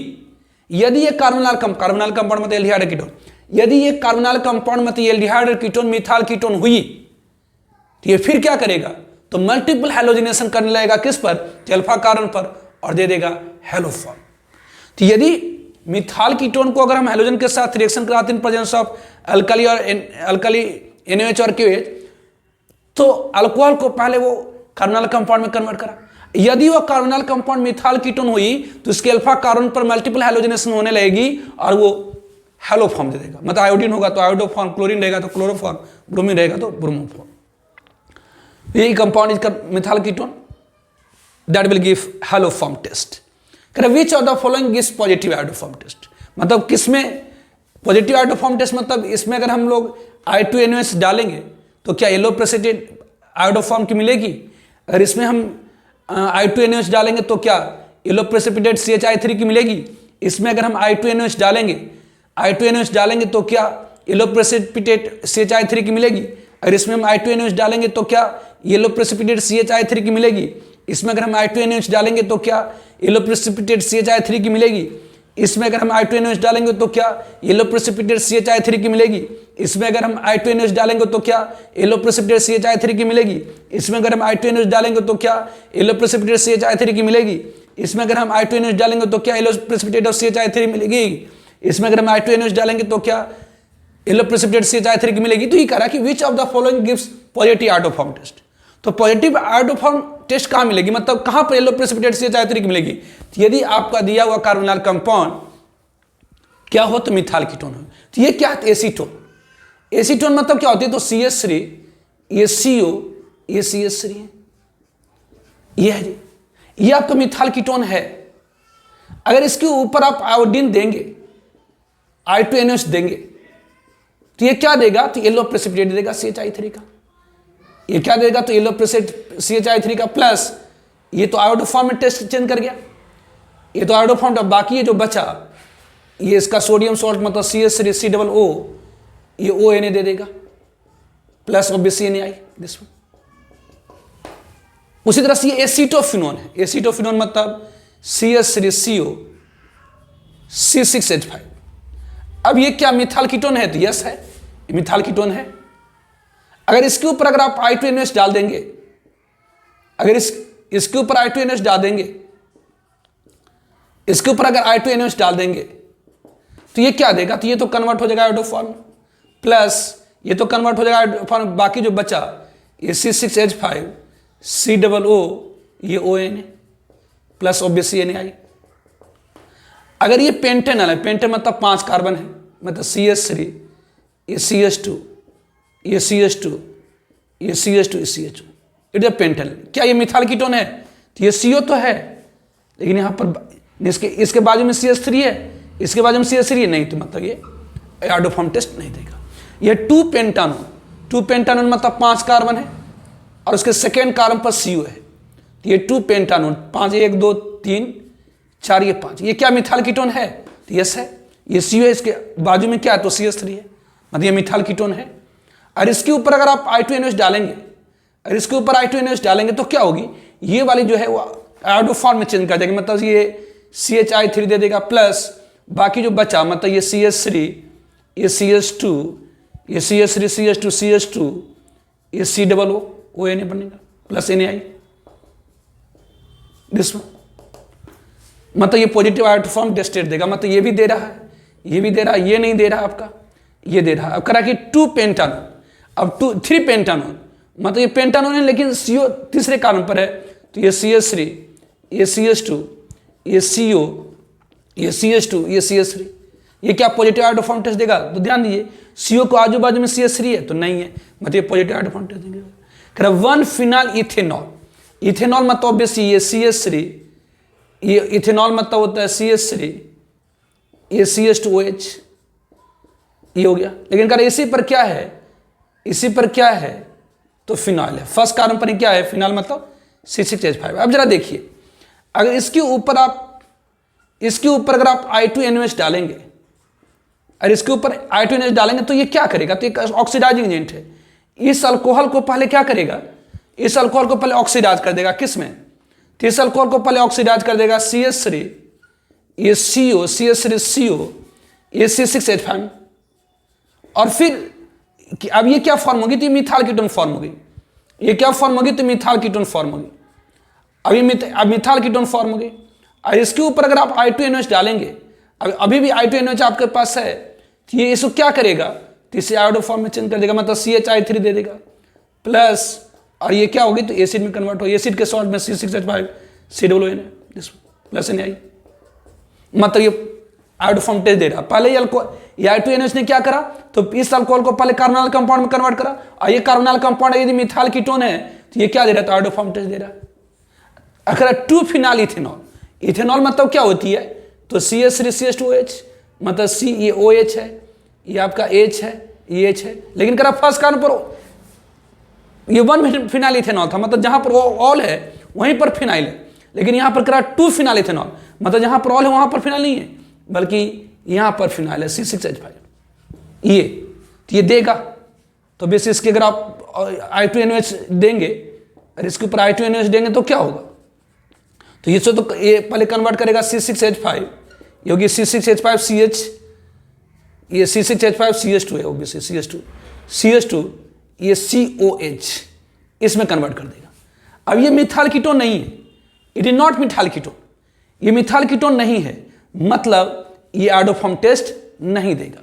यदि ये कार्बोनाइल कंपाउंड मतलब एल्डिहाइड कीटोन, यदि ये कार्बोनाइल कंपाउंड मतलब एल्डिहाइड कीटोन मिथाइल कीटोन हुई तो ये फिर क्या करेगा? तो मल्टीपल हैलोजिनेशन करने लगेगा किस पर? तो अल्फा कार्बन पर, और दे देगा हैलोफॉर्म। तो यदि मिथाइल कीटोन को अगर हम हैलोजन के साथ रिएक्शन कराते हैं प्रेजेंस ऑफ अल्कली NaOH और KOH तो अल्कोहल को पहले वो कार्बोनाइल कंपाउंड में कन्वर्ट करा। यदि वो कार्बोनाइल कंपाउंड मिथाइल कीटोन हुई तो इसके अल्फा कार्बन पर मल्टीपल हैलोजिनेशन होने लगेगी और वो हैलोफॉर्म दे देगा। मतलब आयोडीन होगा तो आयोडोफॉर्म, क्लोरीन रहेगा तो क्लोरोफॉर्म, ब्रोमीन रहेगा तो ब्रोमोफॉर्म। यही compound is methyl ketone that will give haloform test. Which of the following gives positive iodoform test? मतलब किसमें पॉजिटिव आयोडोफॉर्म टेस्ट? मतलब इसमें अगर हम लोग I2NaOH डालेंगे तो क्या येलो प्रेसिपिटेट आयोडोफॉर्म की मिलेगी? अगर इसमें हम I2NaOH डालेंगे तो क्या येलो प्रेसिपिटेट CH3 की मिलेगी? इसमें अगर हम I2NaOH डालेंगे तो क्या येलो प्रेसिपिटेट CH3 की मिलेगी? अगर इसमें हम I2NaOH डालेंगे तो क्या येलो प्रेसिपिटेट CH3 की मिलेगी? इसमें अगर हम I2NaOH डालेंगे तो क्या येलो प्रेसिपिटेट CH3 की मिलेगी? इसमें अगर हम I2NOH डालेंगे तो क्या येलो प्रेसिपिटेट CHI3 की मिलेगी। इसमें अगर हम I2NOH डालेंगे तो क्या येलो प्रेसिपिटेट CHI3 की मिलेगी। इसमें अगर हम I2NOH डालेंगे तो क्या येलो प्रेसिपिटेट CHI3 की मिलेगी। इसमें अगर हम I2NOH डालेंगे तो क्या येलो प्रेसिपिटेट ऑफ CHI3 मिलेगी। इसमें अगर हम I2NOH डालेंगे तो क्या येलो प्रेसिपिटेट CHI3 की मिलेगी। तो ये कह रहा है कि which of the following gives positive iodoform test. तो पॉजिटिव आयोडोफॉर्म टेस्ट कहाँ मिलेगी, मतलब कहाँ पर येलो प्रेसिपिटेट CHI3 की मिलेगी। तो यदि आपका दिया हुआ कार्बोनिल कंपाउंड क्या हो तो मिथाइल कीटोन हो। तो ये क्या है एसीटोन। एसीटोन मतलब क्या होती है, तो CH3 ये CO ये CH3 है, ये है जी, ये आपका मिथाइल कीटोन है। अगर इसके ऊपर आप आयोडीन देंगे, I2NOH देंगे, तो ये क्या देगा, तो येलो प्रेसिपिटेट देगा CHI3 का। ये क्या देगा, तो येलो प्रेसिपिटेट CHI3 का प्लस ये तो आयोडोफॉर्म में टेस्ट चेंज कर गया, ये तो आयोडोफॉर्म था। बाकी ये जो बचा ये इसका सोडियम सॉल्ट मतलब CH3 COO ये ONA दे देगा plus obviously NaI this one. उसी तरह से ये एसीटोफिनोन है। एसीटोफिनोन मतलब CH3CO C6H5। अब ये क्या मिथाइल कीटोन है, तो यस है, मिथाइल कीटोन है। अगर इसके ऊपर अगर आप I2NOH डाल देंगे, अगर इसके ऊपर I2NOH डाल देंगे, इसके ऊपर अगर I2NOH डाल देंगे तो ये क्या देगा, तो ये तो कन्वर्ट हो जाएगा आयोडोफॉर्म प्लस ये तो कन्वर्ट हो जाएगा आयोडोफॉर्म। बाकी जो बचा ये C6H5 COO ये ONA प्लस ऑब्वियसली NaI। अगर ये पेंटेनल है, पेंटेन मतलब 5 कार्बन है, मतलब CH3 ये CH2 ये CH2 ये CH2 ये CH2, इट इज पेंटेनल। क्या ये मिथाइल कीटोन है, तो ये CO तो है, लेकिन यहाँ पर इसके बाजू में CH3 है, इसके बाजू में CH3 है, नहीं तो मतलब ये आयोडोफॉर्म टेस्ट नहीं देगा। ये 2 पेंटानोन, 2 पेंटानोन मतलब 5 कार्बन है और उसके सेकेंड कार्बन पर CO है, तो ये 2 पेंटानोन 5 1 2 3 4 ये 5, ये क्या मिथाइल कीटोन है, तो यस है, ये CO है, इसके बाजू में क्या है तो CH3 है, मतलब ये मिथाइल कीटोन है। और इसके ऊपर अगर आप I2NOH डालेंगे, और इसके ऊपर I2NOH डालेंगे तो क्या होगी, ये वाली जो है वो आयोडोफॉर्म में चेंज कर देगी, मतलब ये CHI3 दे देगा प्लस बाकी जो बचा मतलब ये CH3 ये CH2 ये CH3 CH2 CH2 ये COO ONA बनेगा प्लस NaI दिस वन। मतलब ये पॉजिटिव आयोडोफॉर्म टेस्टेड देगा, मतलब ये भी दे रहा है, ये भी दे रहा है, ये नहीं दे रहा आपका, ये दे रहा है। अब करा कि 2 पेंटानोन, अब 3 पेंटानोन मतलब ये पेंटानोन है लेकिन CO तीसरे कार्बन पर है, तो ये CH3 ये CH2 ये CO ये CH2 ये CH3, ये क्या पॉजिटिव आयोडोफॉर्म टेस्ट देगा। तो ध्यान दीजिए CO को आजू बाजू में CH3 है तो नहीं है, मतलब ये पॉजिटिव आयोडोफॉर्म टेस्ट देगा। कह रहा 1 फिनाइल इथेनॉल, इथेनॉल मतलब ऑब्वियसली ये CH3 ये इथेनॉल मतलब होता है CH3 ये CH2OH ये हो गया। लेकिन कह इसी पर क्या है, इसी पर क्या है तो फिनाइल है, फर्स्ट कार्बन पर क्या है फिनाइल मतलब C6H5। अब जरा देखिए अगर इसके ऊपर अगर आप I2NOH डालेंगे और इसके ऊपर I2NOH डालेंगे तो ये क्या करेगा, तो एक ऑक्सीडाइजिंग एजेंट है। इस अल्कोहल को पहले क्या करेगा, इस अल्कोहल को पहले ऑक्सीडाइज कर देगा, किसमें, तो इस अल्कोहल को पहले ऑक्सीडाइज कर देगा CH3 ये CO CH3 CO ये C6H5 और फिर अब ये क्या फॉर्म होगी, तो मिथाइल कीटोन फॉर्म होगी। ये क्या फॉर्म होगी, तो मिथाइल कीटोन फॉर्म होगी। अब मिथाइल कीटोन फॉर्म होगी और इसके ऊपर अगर आप I2NOH डालेंगे, अभी भी I2NOH आपके पास है, तो ये इसको क्या करेगा, तो इसे आयोडो फॉर्म में चेंज कर देगा, मतलब CHI3 दे देगा प्लस और ये क्या होगी, तो एसिड में कन्वर्ट हो, एसिड के सॉल्ट में C6H5 COO प्लस NaI, मतलब ये आयोडोफॉर्म टेस्ट दे रहा। पहले ये I2NOH ने क्या करा, तो इस अल्कोहल को पहले कार्बोनिल कंपाउंड में कन्वर्ट करा और ये कार्बोनिल कंपाउंड यदि मिथाइल कीटोन है तो ये क्या दे रहा है, तो आयोडोफॉर्म टेस्ट दे रहा है। अगर 2 फिनाइल इथेनॉल, इथेनॉल मतलब क्या होती है, तो CH3 CH2OH मतलब C ये OH है, ये आपका H है, ये H है, लेकिन करा फर्स्ट कार्बन पर ये 1 फिनाइल इथेनॉल था, मतलब जहां पर ऑल है वहीं पर फिनाइल है, लेकिन यहां पर करा 2 फिनाइल इथेनॉल, मतलब जहां पर ऑल है वहां पर फिनाइल नहीं है बल्कि यहां पर फिनाइल है C6H5 ये देगा। तो बेसिस के अगर आप I2NOH देंगे और इसके ऊपर I2NOH देंगे तो क्या होगा, तो ये पहले कन्वर्ट करेगा C6H5 ये होगी C6H5CH, ये C6H5CH2 है, ऑब्वियसली CH2 ये COH इसमें कन्वर्ट कर देगा। अब ये मिथाइल कीटोन नहीं है, it is not methyl ketone, ये मिथाइल कीटोन नहीं है, मतलब ये आइडोफॉर्म टेस्ट नहीं देगा।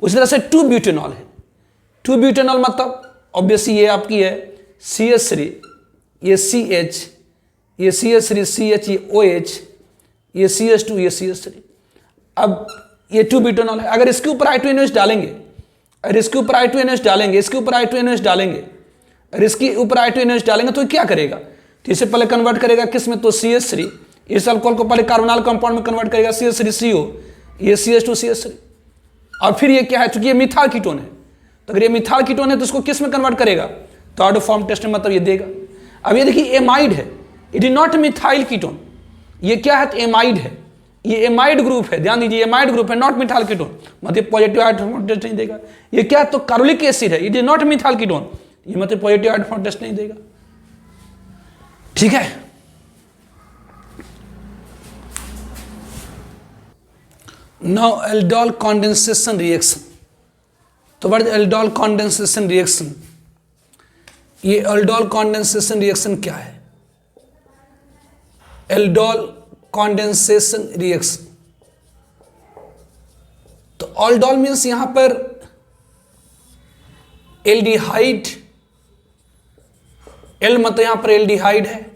उसी तरह से 2-ब्यूटेनॉल है, 2-ब्यूटेनॉल मतलब ऑब्वियसली ये आपकी है CH3, ये CH, ये CH3 CH, ये OH, ये CH2, ये CH3। अब ये 2-ब्यूटेनॉल है, अगर इसके ऊपर I2NOH डालेंगे, अगर इसके ऊपर I2NOH डालेंगे, इसके ऊपर I2NOH डालेंगे, अगर इसके ऊपर I2NOH डालेंगे तो क्या करेगा, तो इसे पहले कन्वर्ट करेगा किस में, तो CH3, इस अल्कोहल को पहले कार्बोनाइल कंपाउंड में कन्वर्ट करेगा CH3CO, ये CH2 CH3। और फिर ये क्या है, चूंकि ये मिथाइल कीटोन है, तो अगर ये मिथाइल कीटोन है तो इसको किस में कन्वर्ट करेगा, तो आइडोफॉर्म टेस्ट में मतलब ये देगा। अब ये देखिए एमाइड है, it is not methyl ketone, ये क्या है, तो एमाइड है, ये एमाइड ग्रुप है, ध्यान दीजिए एमाइड ग्रुप है, नॉट मिथाइल कीटोन, मतलब पॉजिटिव आइडोफॉर्म टेस्ट नहीं देगा। ये क्या है, तो कार्बोलिक एसिड है, it is not methyl ketone, ये मतलब पॉजिटिव आइडोफॉर्म टेस्ट नहीं देगा। ठीक है, नाउ एल्डोल कंडेंसेशन रिएक्शन। तो what is aldol condensation reaction, ये एल्डोल कंडेंसेशन रिएक्शन क्या है, एल्डोल कंडेंसेशन रिएक्शन, तो एल्डोल मीन्स यहां पर एल्डिहाइड, एल मतलब यहां पर एल्डिहाइड है,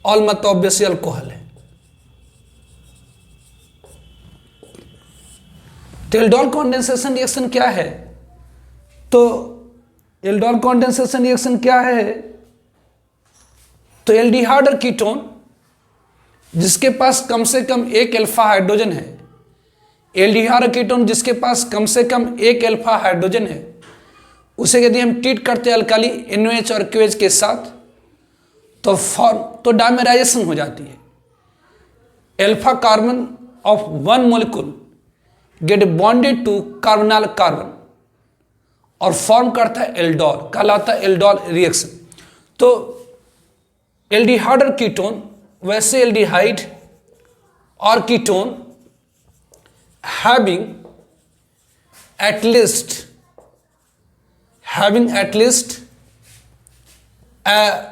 ऑल मतलब ऑब्वियसली अल्कोहल है। तो एल्डोल कंडेंसेशन रिएक्शन क्या है, तो एल्डोल कंडेंसेशन रिएक्शन क्या है, तो एल्डिहाइड और कीटोन जिसके पास कम से कम एक अल्फा हाइड्रोजन है, एल्डिहाइड और कीटोन जिसके पास कम से कम एक अल्फा हाइड्रोजन है, उसे यदि हम ट्रीट करते हैं अल्काली NOH और QH के साथ तो डायमेराइजेशन हो जाती है, alpha carbon of one molecule get bonded to carbonyl carbon और फॉर्म करता है एल्डोल, कहलाता है एल्डोल रिएक्शन। तो एल्डिहाइड और कीटोन, वैसे एल्डिहाइड और ketone having at least a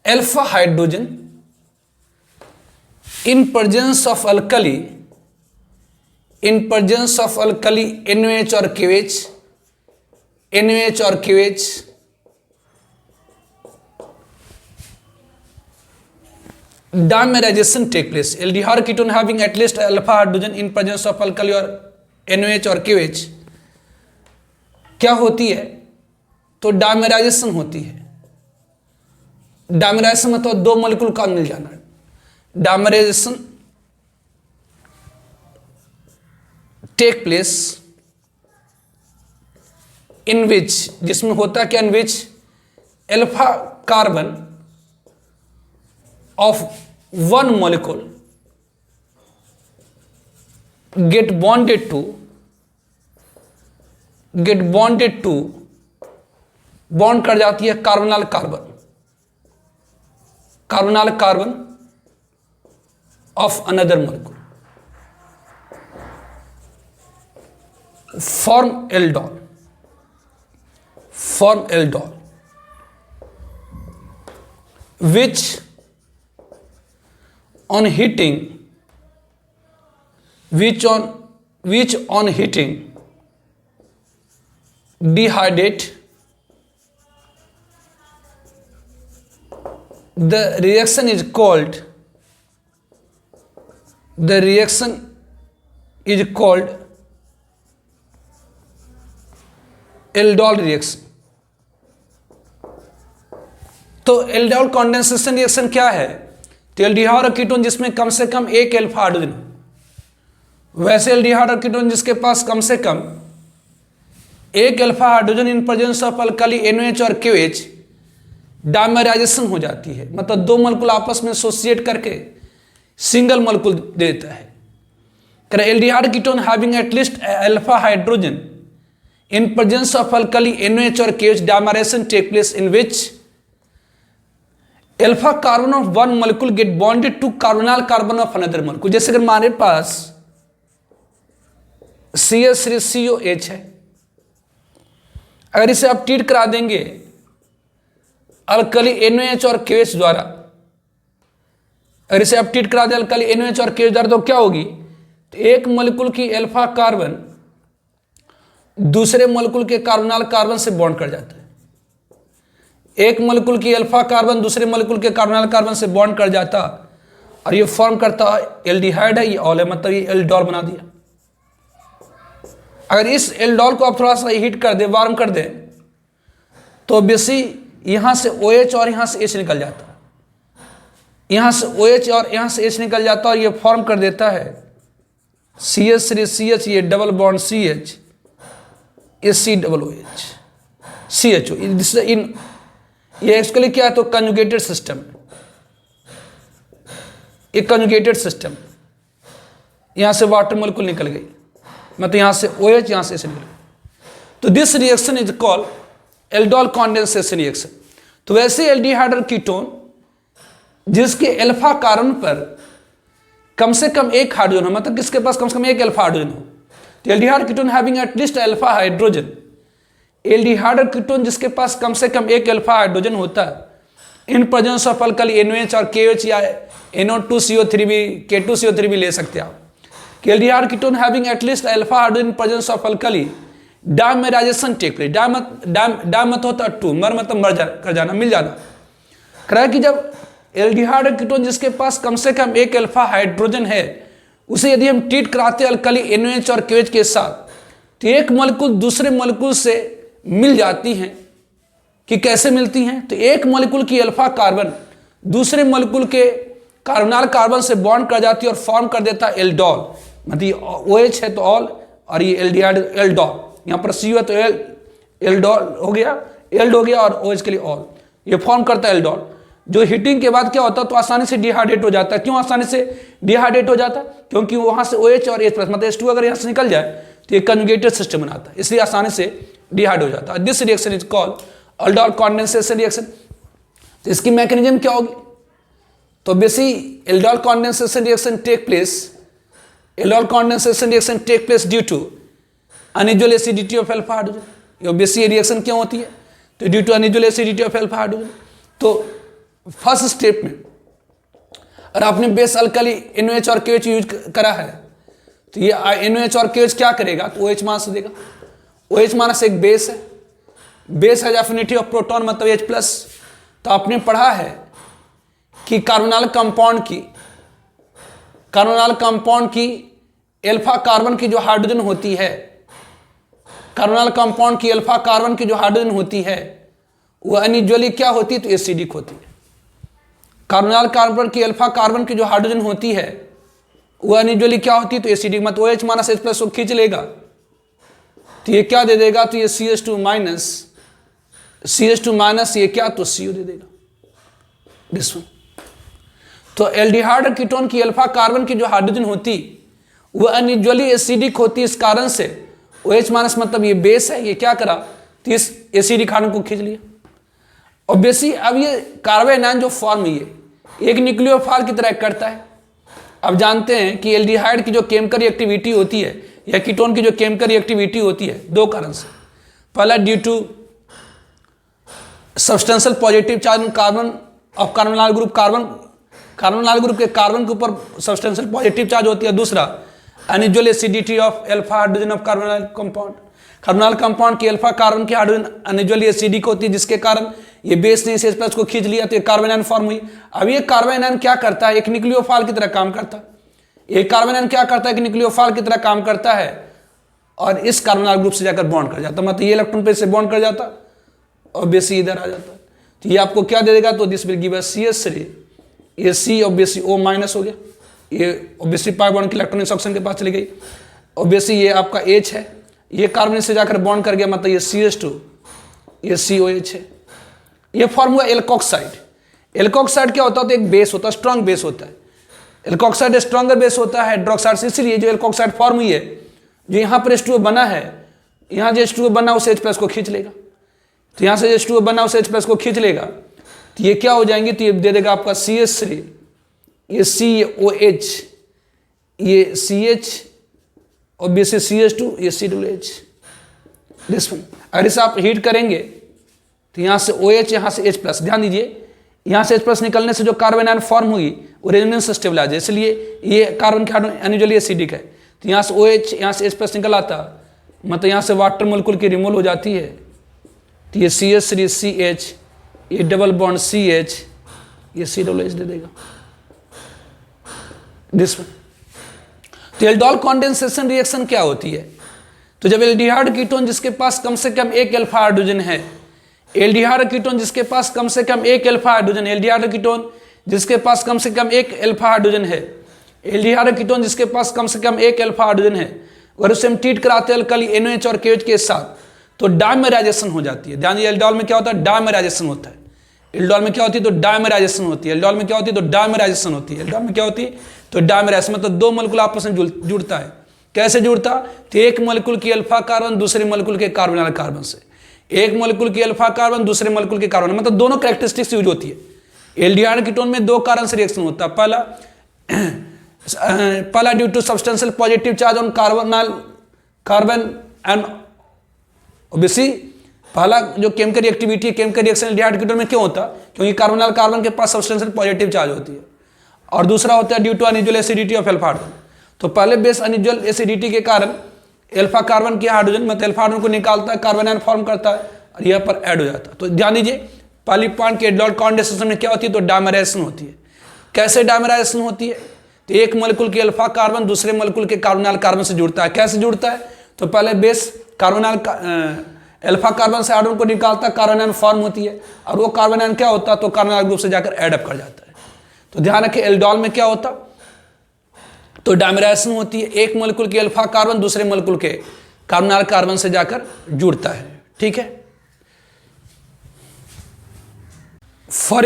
alpha hydrogen in presence of alkali NOH or QH dimerization take place. Aldehyde ketone having at least alpha hydrogen in presence of alkali or NOH or QH क्या होती है, तो डायमेराइजेशन होती है। डायमेराइजेशन मतलब दो molecule का मिल जाना, डायमेराइजेशन टेक प्लेस इन विच, जिसमें होता क्या, in which alpha carbon of one molecule get bonded to bond कर जाती है carbonyl carbon of another molecule, form aldol which on heating dehydrate the reaction is called aldol reaction। तो aldol condensation reaction क्या है, तो aldehyde और ketone जिसमें कम से कम एक अल्फा हाइड्रोजन, वैसे एल्डिहाइड और कीटोन जिसके पास कम से कम एक alpha hydrogen in presence of alkali NOH और QH डायमेराइजेशन हो जाती है, मतलब दो मॉलिक्यूल आपस में एसोसिएट करके सिंगल मॉलिक्यूल देता है। Aldehyde ketone having at least alpha hydrogen in presence of alkali NOH और QH dimerisation take place in which alpha carbon of one molecule get bonded to carbonyl carbon of another molecule. जैसे अगर हमारे पास CH3COH है, अगर इसे आप treat करा देंगे अल्कली NOH और KOH द्वारा, अगर इसे आप ट्रीट करा दें अल्कली NOH और KOH द्वारा, तो क्या होगी? तो एक मॉलिक्यूल की अल्फा कार्बन दूसरे मॉलिक्यूल के कार्बोनाइल कार्बन से बॉन्ड कर जाता है। एक मॉलिक्यूल की अल्फा कार्बन दूसरे मॉलिक्यूल के कार्बोनाइल कार्बन से बॉन्ड कर जाता और ये फॉर्म करता है एल्डिहाइड है, ये ऑल है, मतलब ये एल्डोल बना दिया। अगर इस एल्डोल को आप थोड़ा सा हीट कर दे, वार्म कर दे, तो बेसी यहां से OH और यहां से H निकल जाता है, यहां से OH और यहां से H निकल जाता और ये फॉर्म कर देता है CH3CH, ये डबल बॉन्ड CH, ये COOH CHO। इन ये एक्चुअली क्या है? तो कंजुगेटेड सिस्टम, एक कंजुगेटेड सिस्टम। यहां से वाटर मॉलिक्यूल निकल गई, मतलब यहां से OH, यहां से H निकल गई। तो this reaction is called aldol condensation reaction. तो वैसे एल्डिहाइड और कीटोन जिसके अल्फा कार्बन पर कम से कम एक हाइड्रोजन हो, मतलब किसके पास कम से कम एक अल्फा हाइड्रोजन हो, तो aldehyde ketone having at least alpha hydrogen, aldehyde और कीटोन जिसके पास कम से कम एक अल्फा हाइड्रोजन होता है इन प्रेजेंस ऑफ अल्कली NOH और KOH या NO2CO3 भी, K2CO3 भी ले सकते हैं आप। Aldehyde ketone having at least alpha hydrogen in presence of alkali dimerisation take place. डाय मत होता टू, मर मतलब मर कर जाना, मिल जाना। कह रहा है कि जब एल्डिहाइड और कीटोन जिसके पास कम से कम एक अल्फा हाइड्रोजन है, उसे यदि हम ट्रीट कराते हैं अल्कली NOH और KOH के साथ, तो एक मॉलिक्यूल दूसरे मॉलिक्यूल से मिल जाती हैं। कि कैसे मिलती हैं? तो एक मॉलिक्यूल की अल्फा कार्बन दूसरे मॉलिक्यूल के कार्बोनाइल कार्बन से बॉन्ड कर जाती है और फॉर्म कर देता है एल्डोल, मतलब OH है तो ऑल और ये एल्डिहाइड एल्डोल, यहाँ पर CO है तो एल्डोल हो गया, एल्ड हो गया, और OH के लिए ऑल, ये फॉर्म करता है एल्डोल। जो हीटिंग के बाद क्या होता है? तो आसानी से डिहाइड्रेट हो जाता है। क्यों आसानी से डिहाइड्रेट हो जाता है? क्योंकि वहां से OH और H+ मतलब H2 अगर यहाँ से निकल जाए तो ये कंजुगेटेड सिस्टम बनाता है, इसलिए आसानी से डिहाइड हो जाता है। This reaction is called aldol condensation reaction. तो इसकी मैकेनिज्म क्या होगी? तो basically aldol condensation reaction take place, aldol condensation reaction take place due to unusual acidity of alpha hydrogen. ये बेसिकली रिएक्शन क्यों होती है? तो due to unusual acidity of alpha hydrogen. तो फर्स्ट स्टेप में अगर आपने बेस अल्कली NOH और KOH यूज करा है, तो ये NOH और KOH क्या करेगा? तो OH माइनस देगा। OH माइनस एक बेस है, बेस है एफिनिटी ऑफ प्रोटॉन मतलब H+। तो आपने पढ़ा है कि कार्बोनाइल कंपाउंड की अल्फा कार्बन की जो हाइड्रोजन होती है, कार्बोनाइल कंपाउंड की अल्फा कार्बन की जो हाइड्रोजन होती है वो अनयूजुअली क्या होती है? तो एसिडिक होती है। कार्बोनाइल कार्बन की अल्फा कार्बन की जो हाइड्रोजन होती है वो अनयूजुअली क्या होती है? तो एसिडिक, मतलब OH माइनस H+ को खींच लेगा, तो ये क्या दे देगा? तो ये CH2 माइनस ये क्या? तो CO दे देगा, दिस वन। तो एल्डिहाइड कीटोन की अल्फा कार्बन की जो हाइड्रोजन होती वो अनयूजुअली एसिडिक होती, इस कारण से OH माइनस मतलब ये बेस है, ये क्या करा? तो इस एसिडिक हाइड्रोजन को खींच लिया। और बेसी अब ये कार्बन आयन जो फॉर्म है एक न्यूक्लियोफाइल की तरह करता है। अब जानते हैं कि एल्डिहाइड की जो केमिकल रिएक्टिविटी होती है या कीटोन की जो केमिकल रिएक्टिविटी होती है दो कारण से। पहला due to substantial positive charge carbon of carbonyl group, carbonyl group के कार्बन के ऊपर सब्सटेंशियल पॉजिटिव चार्ज होती है। दूसरा unusual acidity of alpha hydrogen of carbonyl compound, carbonyl compound की अल्फा कार्बन की हाइड्रोजन अनयूजुअली एसिडिक होती है, जिसके कारण ये बेस ने इस H+ को खींच लिया, तो ये कार्बन आयन फॉर्म हुई। अब ये कार्बन आयन क्या करता है? एक न्यूक्लियोफाइल की तरह काम करता है। एक कार्बन आयन क्या करता है? कि न्यूक्लियोफाइल की तरह काम करता है और इस कार्बोनाइल ग्रुप से जाकर बॉन्ड कर जाता है, मतलब ये इलेक्ट्रॉन पे से बॉन्ड कर जाता और बेसी इधर आ जाता है। तो ये आपको क्या दे देगा? तो this will give us CH3, ये C और बेसी O माइनस हो गया, ये ओबेसी पाई बॉन्ड की इलेक्ट्रॉनिक सक्शन के पास चली गई। ओबेसी ये आपका H है, ये कार्बन से जाकर बॉन्ड कर गया, मतलब ये CH2, ये COH है। ये फॉर्म हुआ एल्कोक्साइड। एल्कोक्साइड क्या होता है? तो एक बेस होता है, स्ट्रॉन्ग बेस होता है। एल्कोक्साइड स्ट्रॉन्गर बेस होता है हाइड्रोक्साइड से, इसलिए जो एल्कोक्साइड फॉर्म हुई है, जो यहाँ पर H2O बना है, यहाँ जो H2O बना उस H+ को खींच लेगा। तो यहाँ से H2O बना उस H+ को खींच लेगा तो ये क्या हो जाएंगे, तो ये दे देगा आपका CH3, ये COH, ये CH, ऑब्वियसली CH2, ये C+H। अगर इसे आप हीट करेंगे तो यहाँ से OH, यहाँ से H+, ध्यान दीजिए यहाँ से H+ निकलने से जो कार्बन आयन फॉर्म हुई वो रेजोनेंस स्टेबलाइज है, इसलिए ये कार्बन के अनयूजुअली एसिडिक है। तो यहाँ से OH, यहाँ से H+ निकल आता, मतलब यहाँ से वाटर मोलिक्यूल की रिमूवल हो जाती है। तो ये CH3 CH, ये डबल बॉन्ड CH, ये C+H दे देगा दिस वन। तो एल्डोल कंडेंसेशन रिएक्शन क्या होती है, तो जब एल्डिहाइड कीटोन जिसके पास कम से कम एक अल्फा हाइड्रोजन है, एल्डिहाइड कीटोन जिसके पास कम से कम एक अल्फा हाइड्रोजन, एल्डिहाइड कीटोन जिसके पास कम से कम एक अल्फा हाइड्रोजन है, एल्डिहाइड कीटोन जिसके पास कम से कम एक अल्फा हाइड्रोजन है, अगर उसे हम ट्रीट कराते हैं अल्कली NOH और KOH के साथ तो डायमेराइजेशन हो जाती है। ध्यान दीजिए एल्डोल में क्या होता है, डायमेराइजेशन होता है। एल्डोल में क्या होती है, तो डायमेराइजेशन होती है। एल्डोल में क्या होती है, तो डायमेराइजेशन होती है। एल्डोल में क्या होती है, तो डायमेराइजेशन, मतलब दो मॉलिक्यूल आपस में जुड़ता है। कैसे जुड़ता, तो एक मॉलिक्यूल की अल्फा कार्बन दूसरे मॉलिक्यूल के कार्बोनिल कार्बन से, एक मॉलिक्यूल की अल्फा कार्बन दूसरे मॉलिक्यूल के कार्बन, मतलब दोनों कैरेक्टरिस्टिक्स यूज होती है। एल्डिहाइड कीटोन में दो कारण से रिएक्शन होता है। पहला due to substantial positive charge on carbon and obviously पहला जो chemical reactivity, chemical reaction aldehyde ketone में क्यों होता, क्योंकि कार्बोनिल कार्बन के पास सब्सटेंशियल पॉजिटिव चार्ज होती है। और दूसरा होता है due to unusual acidity of alpha hydrogen. तो पहले बेस अनयूजुअल एसिडिटी के कारण अल्फा कार्बन की हाइड्रोजन, मतलब अल्फा हाइड्रोजन को निकालता है, कार्बन आयन फॉर्म करता है और यहाँ पर ऐड हो जाता है। तो ध्यान दीजिए पहली पॉइंट के एल्डोल कंडेंसेशन में क्या होती है, तो डायमेराइजेशन होती है। कैसे डायमेराइजेशन होती है, तो एक मॉलिक्यूल की अल्फा कार्बन दूसरे मॉलिक्यूल के कार्बोनिल कार्बन से जुड़ता है। कैसे जुड़ता है, तो पहले बेस कार्बोनिल अल्फा कार्बन से हाइड्रोजन को निकालता है, कार्बन आयन फॉर्म होती है और वो कार्बन आयन क्या होता है, तो कार्बोनिल ग्रुप से जाकर एड अप कर जाता है। तो ध्यान रखिए एल्डोल में क्या होता, तो डायमेराइजेशन होती है, एक मॉलिक्यूल की अल्फा कार्बन दूसरे मॉलिक्यूल के कार्बोनिल कार्बन से जाकर जुड़ता है। ठीक है, फॉर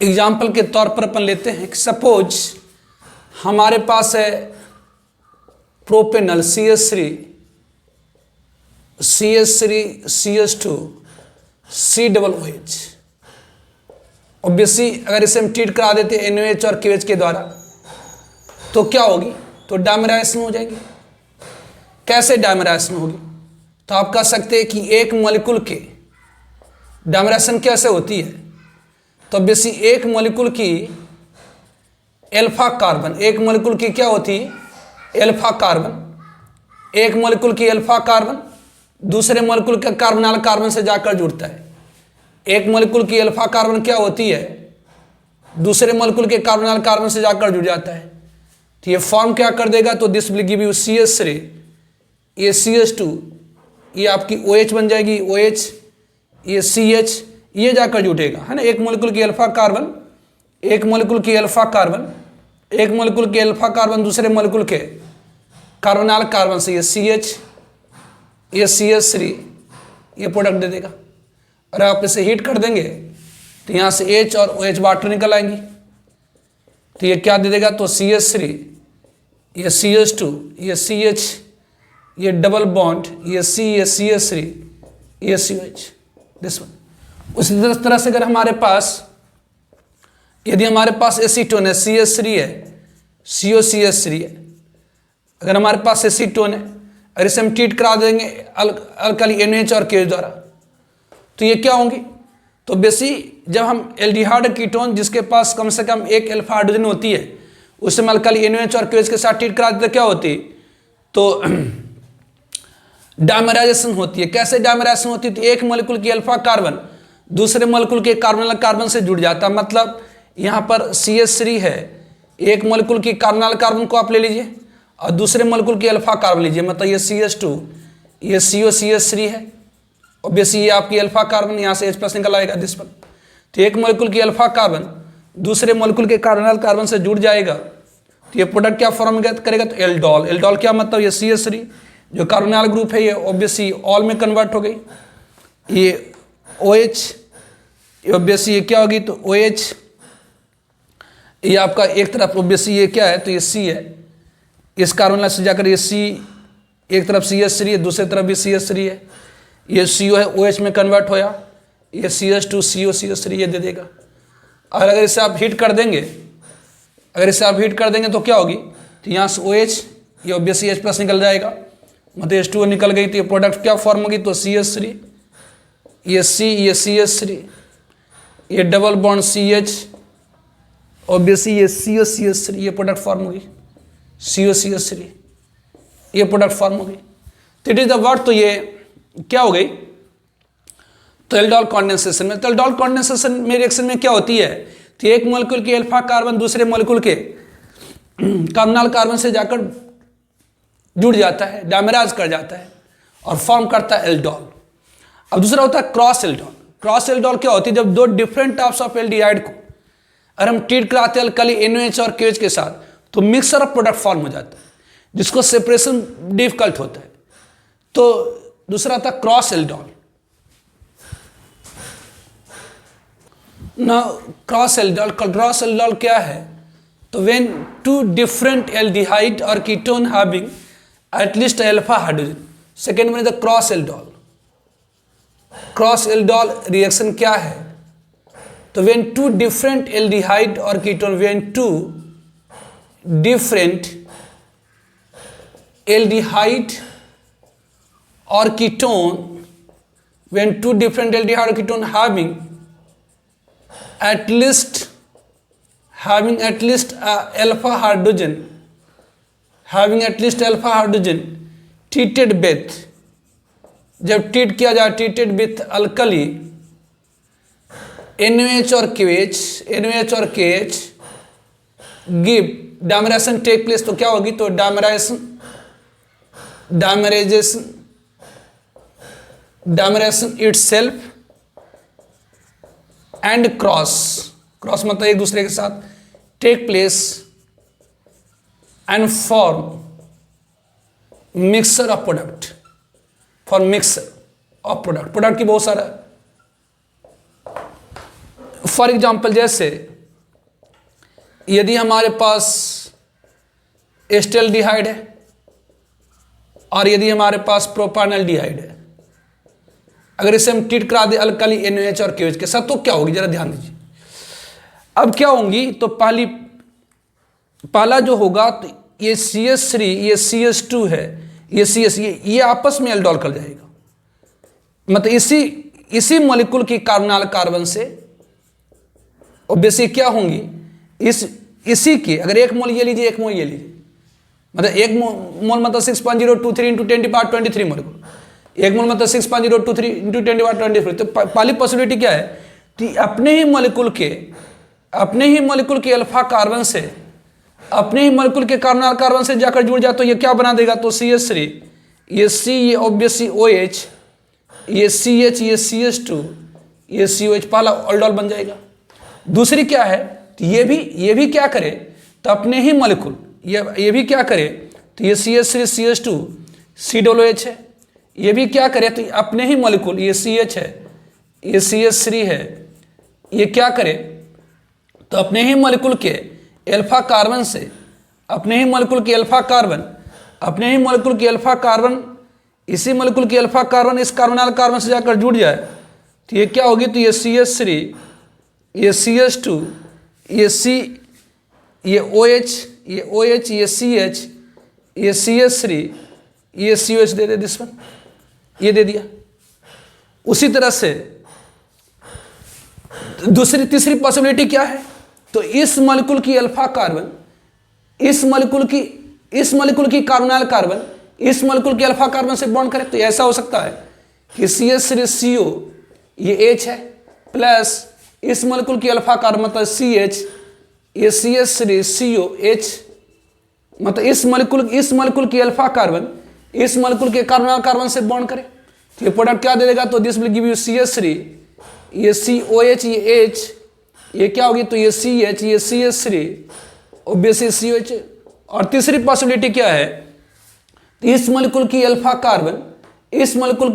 एग्जाम्पल के तौर पर अपन लेते हैं, सपोज हमारे पास है propanal CH3 CH2 C+OH। Obviously अगर इसे हम ट्रीट करा देते NOH और KOH के द्वारा तो क्या होगी, तो डायमेराइजेशन हो जाएगी। कैसे डायमेराइजेशन होगी, तो आप कह सकते हैं कि एक मॉलिक्यूल के डायमेराइजेशन कैसे होती है, तो ऑब्वियसली एक मॉलिक्यूल की अल्फा कार्बन, एक मॉलिक्यूल की क्या होती है, अल्फा कार्बन, एक मॉलिक्यूल की अल्फा कार्बन दूसरे मॉलिक्यूल के कार्बोनिल कार्बन से जाकर जुड़ता है। एक मॉलिक्यूल की अल्फा कार्बन क्या होती है, दूसरे मॉलिक्यूल के कार्बोनिल कार्बन से जाकर जुड़ जाता है। तो ये फॉर्म क्या कर देगा, तो this will give you CH3, ये CH2, ये आपकी OH बन जाएगी OH, ये CH, ये जाकर जुटेगा, है ना। एक मॉलिक्यूल की अल्फा कार्बन, एक मॉलिक्यूल की अल्फा कार्बन, एक मॉलिक्यूल की अल्फा कार्बन दूसरे मॉलिक्यूल के कार्बोनिल कार्बन से, ये CH, ये CH3, ये प्रोडक्ट दे देगा। और आप इसे हीट कर देंगे तो यहाँ से H और OH वाटर निकल आएंगी, तो ये क्या दे देगा, तो CH3, ये CH2, ये CH, ये डबल बॉन्ड, ये C, ये CH3, ये COH, दिस वन। उसी तरह से अगर हमारे पास, यदि हमारे पास एसीटोन है, CH3 है, COCH3 है, अगर हमारे पास एसीटोन है और इसे हम ट्रीट करा देंगे अल्कली NOH और KOH द्वारा तो ये क्या होंगी, तो बेसी जब हम एल्डिहाइड कीटोन जिसके पास कम से कम एक अल्फा हाइड्रोजन होती है उसे हम अल्कली NOH और KOH के साथ ट्रीट करा देते क्या होती, तो डायमेराइजेशन होती है। कैसे डायमेराइजेशन होती है, तो एक मॉलिक्यूल की अल्फा कार्बन दूसरे मॉलिक्यूल के कार्बोनिल कार्बन से जुड़ जाता है। मतलब यहाँ पर CH3 है, एक मॉलिक्यूल की कार्बोनिल कार्बन को आप ले लीजिए और दूसरे मॉलिक्यूल की अल्फा कार्बन लीजिए, मतलब ये CH2, ये COCH3 है, ऑब्वियसली ये आपकी अल्फा कार्बन, यहाँ से H+ निकल आएगा दिस पर। तो एक मॉलिक्यूल की अल्फा कार्बन दूसरे मॉलिक्यूल के कार्बोनिल कार्बन से जुड़ जाएगा तो ये प्रोडक्ट क्या फॉर्म करेगा, तो एल्डोल। एल्डोल क्या मतलब, ये CH3 जो कार्बोनिल ग्रुप है ये ऑब्वियसली ऑल में कन्वर्ट हो गई, ये OH, ऑब्वियसली ये क्या होगी, तो OH, ये आपका एक तरफ ऑब्वियसली ये क्या है, तो ये C है, इस कार्बोनिल से जाकर ये C, एक तरफ CH3 है दूसरी तरफ भी CH3 है, ये CO है OH में कन्वर्ट होया, ये CH2COCH3 ये दे देगा। और अगर इसे आप हीट कर देंगे, तो क्या होगी, तो यहाँ से OH, ये ऑब्वियसली H+ निकल जाएगा, मतलब H2O निकल गई, तो ये प्रोडक्ट क्या फॉर्म होगी, तो CH3, ये C, ये CH3, ये डबल बॉन्ड CH, ऑब्वियसली ये COCH3, ये प्रोडक्ट फॉर्म होगी, COCH3, ये प्रोडक्ट फॉर्म होगी। तो इट इज द वर्ड, तो ये क्या हो गई, तो एल्डोल कंडेंसेशन में। तो एल्डोल कंडेंसेशन में रिएक्शन में क्या होती है, तो एक मॉलिक्यूल की अल्फा कार्बन दूसरे मॉलिक्यूल के कार्बोनाइल कार्बन से जाकर जुड़ जाता है, डायमेराइज कर जाता है और फॉर्म करता है एल्डोल। अब दूसरा होता है क्रॉस एल्डोल। क्रॉस एल्डोल क्या होती है, जब दो डिफरेंट टाइप्स ऑफ एल्डिहाइड को अगर हम ट्रीट कराते हैं अल्कली NOH और KOH के साथ, तो मिक्सर ऑफ प्रोडक्ट फॉर्म हो जाता है, जिसको सेपरेशन डिफिकल्ट होता है। तो दूसरा था क्रॉस एल्डोल। ना क्रॉस एल्डोल क्या है, तो व्हेन टू डिफरेंट एल्डिहाइड और ketone having at least alpha hydrogen, second में the cross aldol. Cross aldol reaction क्या है, तो व्हेन टू डिफरेंट एल्डिहाइड और ketone, when two different aldehyde और ketone, when two different aldehyde or ketone having at least alpha hydrogen treated with, जब treat किया जाए treated with alkali NOH और KH give डायमेराइजेशन take place, तो क्या होगी, तो डायमेराइजेशन itself and cross मतलब एक दूसरे के साथ take place and form mixture of product, product की बहुत सारा। फॉर एग्जाम्पल जैसे यदि हमारे पास एस्टेल्डिहाइड है और यदि हमारे पास प्रोपानल्डिहाइड है, अगर इसे हम ट्रीट करा दे अल्कली NOH और KOH के साथ, तो क्या होगी, जरा ध्यान दीजिए। अब क्या होंगी, तो पहला जो होगा, तो ये CH3, ये CH2 है, ये CS, ये आपस में एल्डोल कर जाएगा, मतलब इसी मॉलिक्यूल की कार्बोनाइल कार्बन से ऑब्वियसली क्या होंगी, इसी के अगर एक मोल ये लीजिए, एक मोल ये लीजिए, मतलब एक मोल मतलब 6.023 × 10⁻23 मॉलिक्यूल, एक मोल मतलब 6.023 × 10⁻23। तो पहली पॉसिबिलिटी क्या है कि अपने ही मॉलिक्यूल के अल्फा कार्बन से, अपने ही मॉलिक्यूल के कार्बोनाइल कार्बन से जाकर जुड़ जाए, तो ये क्या बना देगा, तो CH3, ये C, ये ऑब्वियसली OH, ये CH, ये CH2, ये COH, पहला एल्डोल बन जाएगा। दूसरी क्या है, तो ये भी क्या करे, तो अपने ही मॉलिक्यूल ये भी क्या करे, तो ये CH3 CH2 COOH है, ये भी क्या करे, तो अपने ही मॉलिक्यूल ये CH है, ये CH3 है, ये क्या करे, तो अपने ही मॉलिक्यूल के अल्फा कार्बन से, अपने ही मॉलिक्यूल की अल्फा कार्बन इसी मॉलिक्यूल की अल्फा कार्बन इस कार्बोनाइल कार्बन से जाकर जुड़ जाए, तो ये क्या होगी, तो ये CH3, ये CH2, ये C, ये OH, ये CH, ये CH3, ये COH they they, this one ये दे दिया। उसी तरह से तीसरी पॉसिबिलिटी क्या है, तो इस मॉलिक्यूल की अल्फा कार्बन, इस मॉलिक्यूल की कार्बोनाइल कार्बन इस मॉलिक्यूल की अल्फा कार्बन से बॉन्ड करे, तो ऐसा हो सकता है कि CH3CO ये H है, प्लस इस मॉलिक्यूल की अल्फा कार्बन मतलब CH, ये CH3COH, मतलब इस मॉलिक्यूल की अल्फा कार्बन इस मॉलिक्यूल के कार्बोनाइल कार्बन से बॉन्ड करे, तो ये प्रोडक्ट क्या दे देगा, तो this will give you CH3, ये COH, ये H, ये क्या होगी, तो ये CH, ये CH3, ऑब्वियसली COH। और तीसरी पॉसिबिलिटी क्या है, तो इस मॉलिक्यूल की अल्फा कार्बन इस मॉलिक्यूल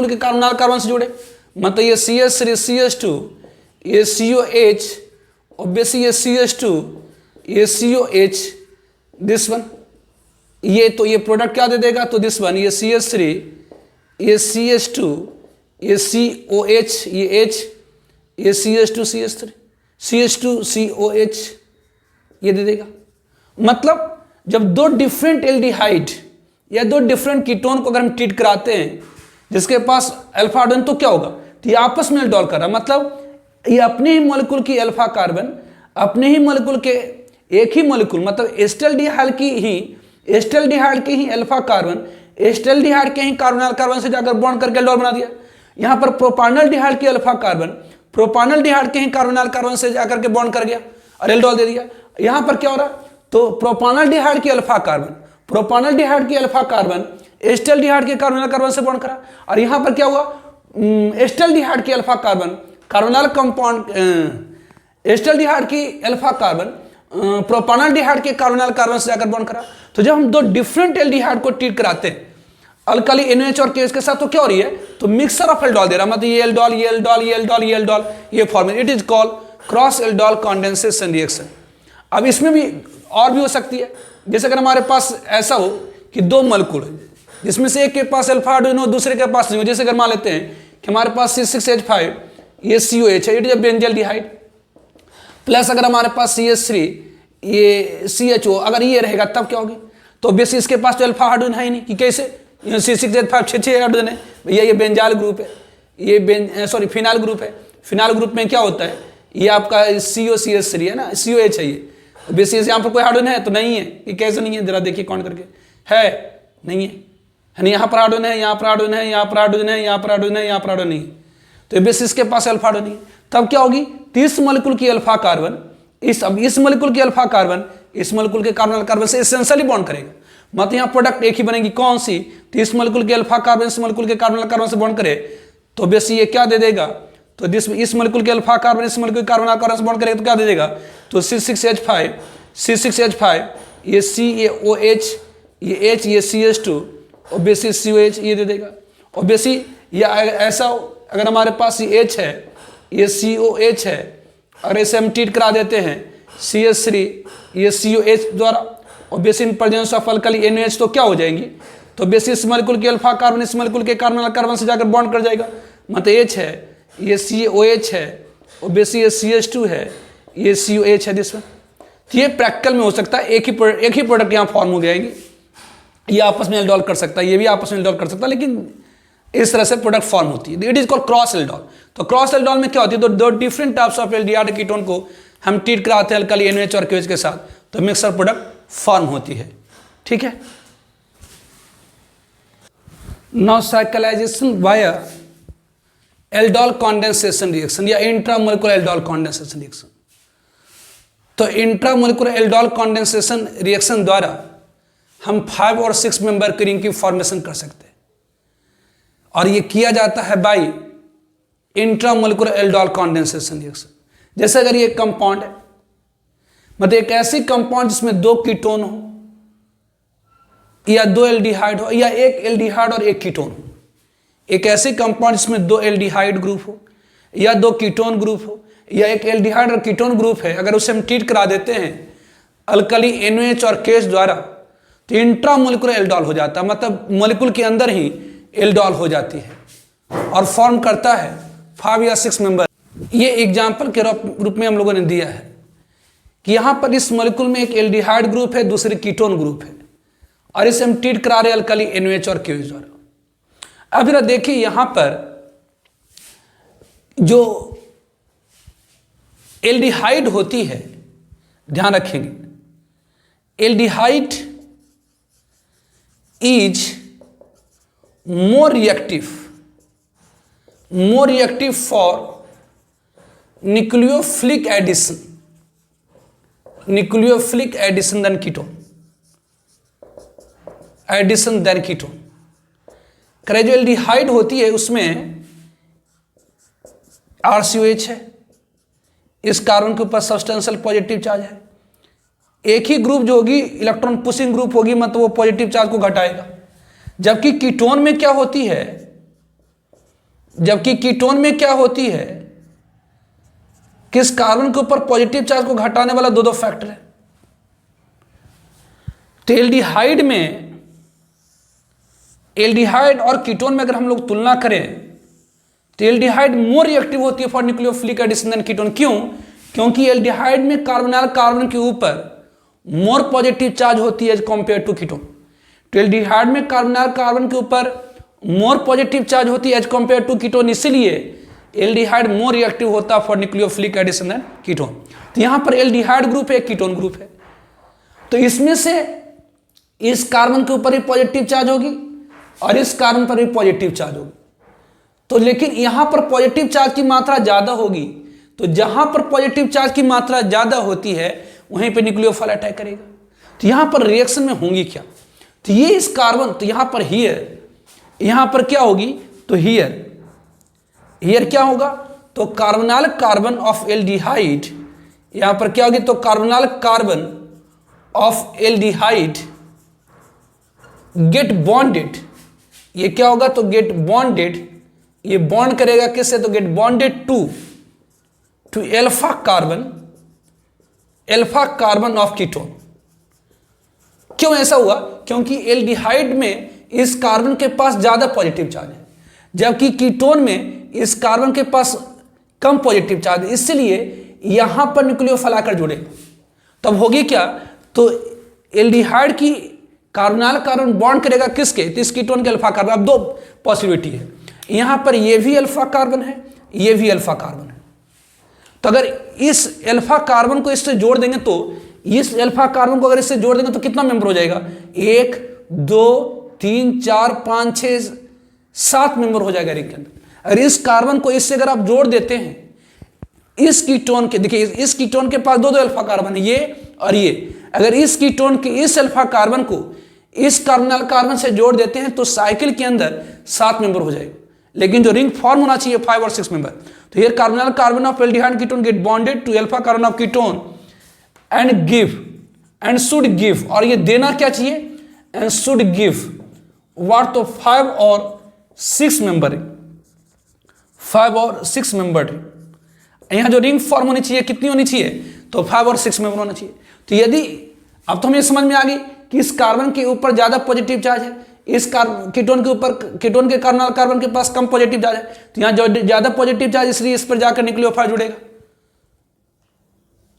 के कार्बोनाइल कार्बन से जुड़े, मतलब ये CH3 CH2, ये COH, ऑब्वियसली ये CH2, ये COH, दिस वन, ये तो ये प्रोडक्ट क्या दे देगा, तो दिस वन, ये CH3, ये CH2, ये COH, ये H, ये CH2 CH3, CH2 COH, ये दे देगा। मतलब जब दो डिफरेंट एल्डिहाइड या दो डिफरेंट कीटोन को अगर हम ट्रीट कराते हैं जिसके पास अल्फा हाइड्रोजन, तो क्या होगा, तो ये आपस में एल्डोल कर रहा है। मतलब ये अपने ही मॉलिक्यूल की अल्फा कार्बन, अपने ही मॉलिक्यूल के एक ही मॉलिक्यूल, मतलब एस्टल्डिहाइड की ही अल्फा कार्बन एस्टल्डिहाइड के ही कार्बोनिल कार्बन से जाकर बॉन्ड करके एल्डोल बना दिया। यहाँ पर प्रोपानल्डिहाइड की अल्फा कार्बन प्रोपानल्डिहाइड के ही कार्बोनिल कार्बन से जाकर के बॉन्ड कर गया और एल्डोल दे दिया। यहाँ पर क्या हो रहा, तो प्रोपानल्डिहाइड की अल्फा कार्बन एस्टल्डिहाइड के कार्बोनिल कार्बन से बॉन्ड करा, और यहाँ पर क्या हुआ, एस्टल्डिहाइड की alpha carbon carbonyl compound, acetaldehyde की अल्फा कार्बन प्रोपानल्डिहाइड के कार्बोनिल कार्बन से जाकर बॉन्ड करा। तो जब हम दो डिफरेंट एल्डिहाइड को ट्रीट कराते हैं अल्कली NaOH और KOH के साथ, तो क्या हो रही है, तो मिक्सर ऑफ एल्डोल दे रहा, मतलब ये एल्डोल, ये एल्डोल, ये एल्डोल, ये एल्डोल, ये formation, it is called cross aldol condensation reaction. अब इसमें भी और भी हो सकती है, जैसे अगर हमारे पास ऐसा हो कि दो मॉलिक्यूल है जिसमें से एक के पास अल्फा हाइड्रोजन हो, दूसरे के पास नहीं हो। जैसे अगर मान लेते हैं कि हमारे पास C6H5, ये COH है, it is a benzaldehyde, plus अगर हमारे पास CH3, ये CHO, अगर ये रहेगा तब क्या होगी, तो बेसिस इसके पास तो अल्फा हाइड्रोजन है ही नहीं, कि कैसे, C6H5 6 हाइड्रोजन है भैया, ये बेंजाल ग्रुप है, ये फिनाइल ग्रुप है। फिनाइल ग्रुप में क्या होता है, ये आपका COCH3 है ना, COH है, ये बेसिस यहाँ पर कोई हाइड्रोजन है तो नहीं है, ये कैसे नहीं है, जरा देखिए काउंट करके, है नहीं है, नहीं, यहाँ पर हाइड्रोजन है, यहाँ पर हाइड्रोजन है, यहाँ पर हाइड्रोजन है, यहाँ पर हाइड्रोजन है, यहाँ पर हाइड्रोजन नहीं है, तो बेसिस के पास अल्फा हाइड्रोजन नहीं है। तब क्या होगी, 30 मॉलिक्यूल की अल्फा कार्बन इस मॉलिक्यूल की अल्फा कार्बन इस मॉलिक्यूल के कार्बोनिल कार्बन से एसेंशियली बॉन्ड करेगा, मतलब यहाँ प्रोडक्ट एक ही बनेगी, कौन सी, 30 मॉलिक्यूल की अल्फा कार्बन इस मॉलिक्यूल के कार्बोनिल कार्बन से बॉन्ड करे, तो बेसिस ये क्या दे देगा, तो इस मॉलिक्यूल के अल्फा कार्बन इस मॉलिक्यूल के कार्बोनिल कार्बन से बॉन्ड करेगा तो क्या दे देगा, तो C6H5, ये CaOH, ये H, ये CH2 और बेसिस COH, ये दे देगा। और बेसिस या ऐसा अगर हमारे पास ये H है, ये COH है, और इसे हम ट्रीट करा देते हैं CH3, ये COH द्वारा, और basis in presence of alkali NaOH, तो क्या हो जाएंगी, तो बेसिस मॉलिक्यूल की अल्फा कार्बन इस मॉलिक्यूल के कार्बोनिल कार्बन से जाकर बॉन्ड कर जाएगा, मतलब H है, ये COH है, और बेसिस ये CH2 है, ये COH है जिसमें। तो ये प्रैक्टिकल में हो सकता है, एक ही प्रोडक्ट यहाँ फॉर्म हो जाएंगे, ये आपस में एल्डोल कर सकता है, ये भी आपस में एल्डोल कर सकता है, लेकिन इस तरह से प्रोडक्ट फॉर्म होती है, it is called cross aldol. तो क्रॉस एल्डोल में क्या होती है, दो different types of aldehyde ketone को हम ट्रीट कराते हैं अल्कली NaOH और KOH के साथ, तो मिक्सर प्रोडक्ट फॉर्म होती है, ठीक है। Now cyclisation via aldol condensation reaction या इंट्रामोलिकुलर एल्डोल कंडेंसेशन रिएक्शन। तो इंट्रामोलिकुलर एल्डोल कंडेंसेशन रिएक्शन द्वारा हम 5 और 6 मेंबर की रिंग की फॉर्मेशन कर सकते हैं, और ये किया जाता है by intramolecular aldol condensation reaction. जैसे अगर ये कंपाउंड है, मतलब एक ऐसी कंपाउंड जिसमें 2 कीटोन हो या 2 एल्डिहाइड हो या एक एल्डिहाइड और एक कीटोन हो, एक ऐसी कंपाउंड जिसमें 2 एल्डिहाइड ग्रुप हो या 2 कीटोन ग्रुप हो या एक एल्डिहाइड और कीटोन ग्रुप है, अगर उसे हम ट्रीट करा देते हैं अल्कली NaOH और KOH द्वारा, तो इंट्रामोलिकुलर एल्डोल हो जाता है, मतलब मॉलिक्यूल के अंदर ही एल्डोल हो जाती है और फॉर्म करता है 5 या 6 मेंबर। ये एग्जाम्पल के रूप में हम लोगों ने दिया है कि यहाँ पर इस मॉलिक्यूल में एक एल्डिहाइड ग्रुप है, दूसरे कीटोन ग्रुप है, और इसे हम ट्रीट करा रहे हैं अल्कली NaOH और KOH द्वारा। अब जरा देखिए यहाँ पर जो एल्डिहाइड होती है, ध्यान रखेंगे, aldehyde is more reactive for nucleophilic addition than ketone, जो एल्डिहाइड होती है उसमें RCOH है, इस कार्बन के ऊपर सब्सटेंशियल पॉजिटिव चार्ज है, एक ही ग्रुप जो होगी इलेक्ट्रॉन पुशिंग ग्रुप होगी, मतलब वो पॉजिटिव चार्ज को घटाएगा। जबकि कीटोन में क्या होती है, किस कार्बन के ऊपर पॉजिटिव चार्ज को घटाने वाला दो फैक्टर है। तो एल्डिहाइड और कीटोन में अगर हम लोग तुलना करें तो एल्डिहाइड मोर रिएक्टिव होती है for nucleophilic addition than ketone. क्यों? क्योंकि एल्डिहाइड में कार्बोनाइल कार्बन के ऊपर मोर पॉजिटिव चार्ज होती है एज कंपेयर टू कीटोन। तो एल्डिहाइड में कार्बोनाइल कार्बन के ऊपर मोर पॉजिटिव चार्ज होती है एज कंपेयर टू कीटोन, इसलिए एल्डिहाइड मोर रिएक्टिव होता है for nucleophilic addition than ketone. तो यहां पर एल्डिहाइड ग्रुप है, कीटोन ग्रुप है, तो इसमें से इस कार्बन के ऊपर भी पॉजिटिव चार्ज होगी और इस कार्बन पर भी पॉजिटिव चार्ज होगी। तो लेकिन यहां पर पॉजिटिव चार्ज की मात्रा ज्यादा होगी, तो जहां पर पॉजिटिव चार्ज की मात्रा ज्यादा होती है वहीं पे न्यूक्लियोफाइल अटैक करेगा। तो यहां पर रिएक्शन में होंगी क्या? तो ये इस कार्बन, तो यहां पर हियर, यहां पर क्या होगी? तो हियर क्या होगा? तो कार्बोनाइल कार्बन ऑफ एल्डिहाइड, यहां पर क्या होगी? तो carbonyl carbon of aldehyde get bonded, ये क्या होगा? तो गेट बॉन्डेड, ये बॉन्ड करेगा किससे? तो get bonded to alpha carbon of ketone. क्यों ऐसा हुआ? क्योंकि एल्डिहाइड में इस कार्बन के पास ज्यादा पॉजिटिव चार्ज है, जबकि कीटोन में इस कार्बन के पास कम पॉजिटिव चार्ज है, इसलिए यहां पर न्यूक्लियोफाइल आकर जुड़ेगा। तब होगी क्या? तो एल्डिहाइड की कार्बोनाइल कार्बन बॉन्ड करेगा किसके? तो इस कीटोन के अल्फा कार्बन। अब दो पॉसिबिलिटी है, यहां पर ये भी अल्फा कार्बन है, ये भी अल्फा कार्बन है। तो अगर इस अल्फा कार्बन को इससे जोड़ देंगे, तो इस अल्फा कार्बन को अगर इससे जोड़ देंगे तो कितना मेंबर हो जाएगा? 1 2 3 4 5 6 7 मेंबर हो जाएगा रिंग के अंदर। अगर इस कार्बन को इससे अगर आप जोड़ देते हैं, इस कीटोन के, देखिए इस कीटोन के पास दो अल्फा कार्बन है, ये और ये, अगर इस कीटोन के इस अल्फा कार्बन को इस कार्बोनाइल कार्बन से जोड़ देते हैं तो साइकिल के अंदर 7 मेंबर हो जाएगा, लेकिन जो रिंग फॉर्म होना चाहिए 5 और 6 मेंबर। तो here carbonyl carbon of aldehyde ketone get bonded to alpha carbon of ketone and should give, और ये देना क्या चाहिए? And should give what? तो 5 और 6 मेंबर, 5 और 6 मेंबर। यहां जो रिंग फॉर्म होनी चाहिए कितनी होनी चाहिए? तो 5 और 6 मेंबर होना चाहिए। तो यदि, अब तो हमें समझ में आ गई कि इस कार्बन के ऊपर ज्यादा पॉजिटिव चार्ज है, इस कीटोन के ऊपर, कीटोन के कार्बोनाइल कार्बन के पास कम पॉजिटिव चार्ज है, तो यहां जो ज्यादा पॉजिटिव चार्ज, इसलिए इस पर जाकर न्यूक्लियोफाइल जुड़ेगा।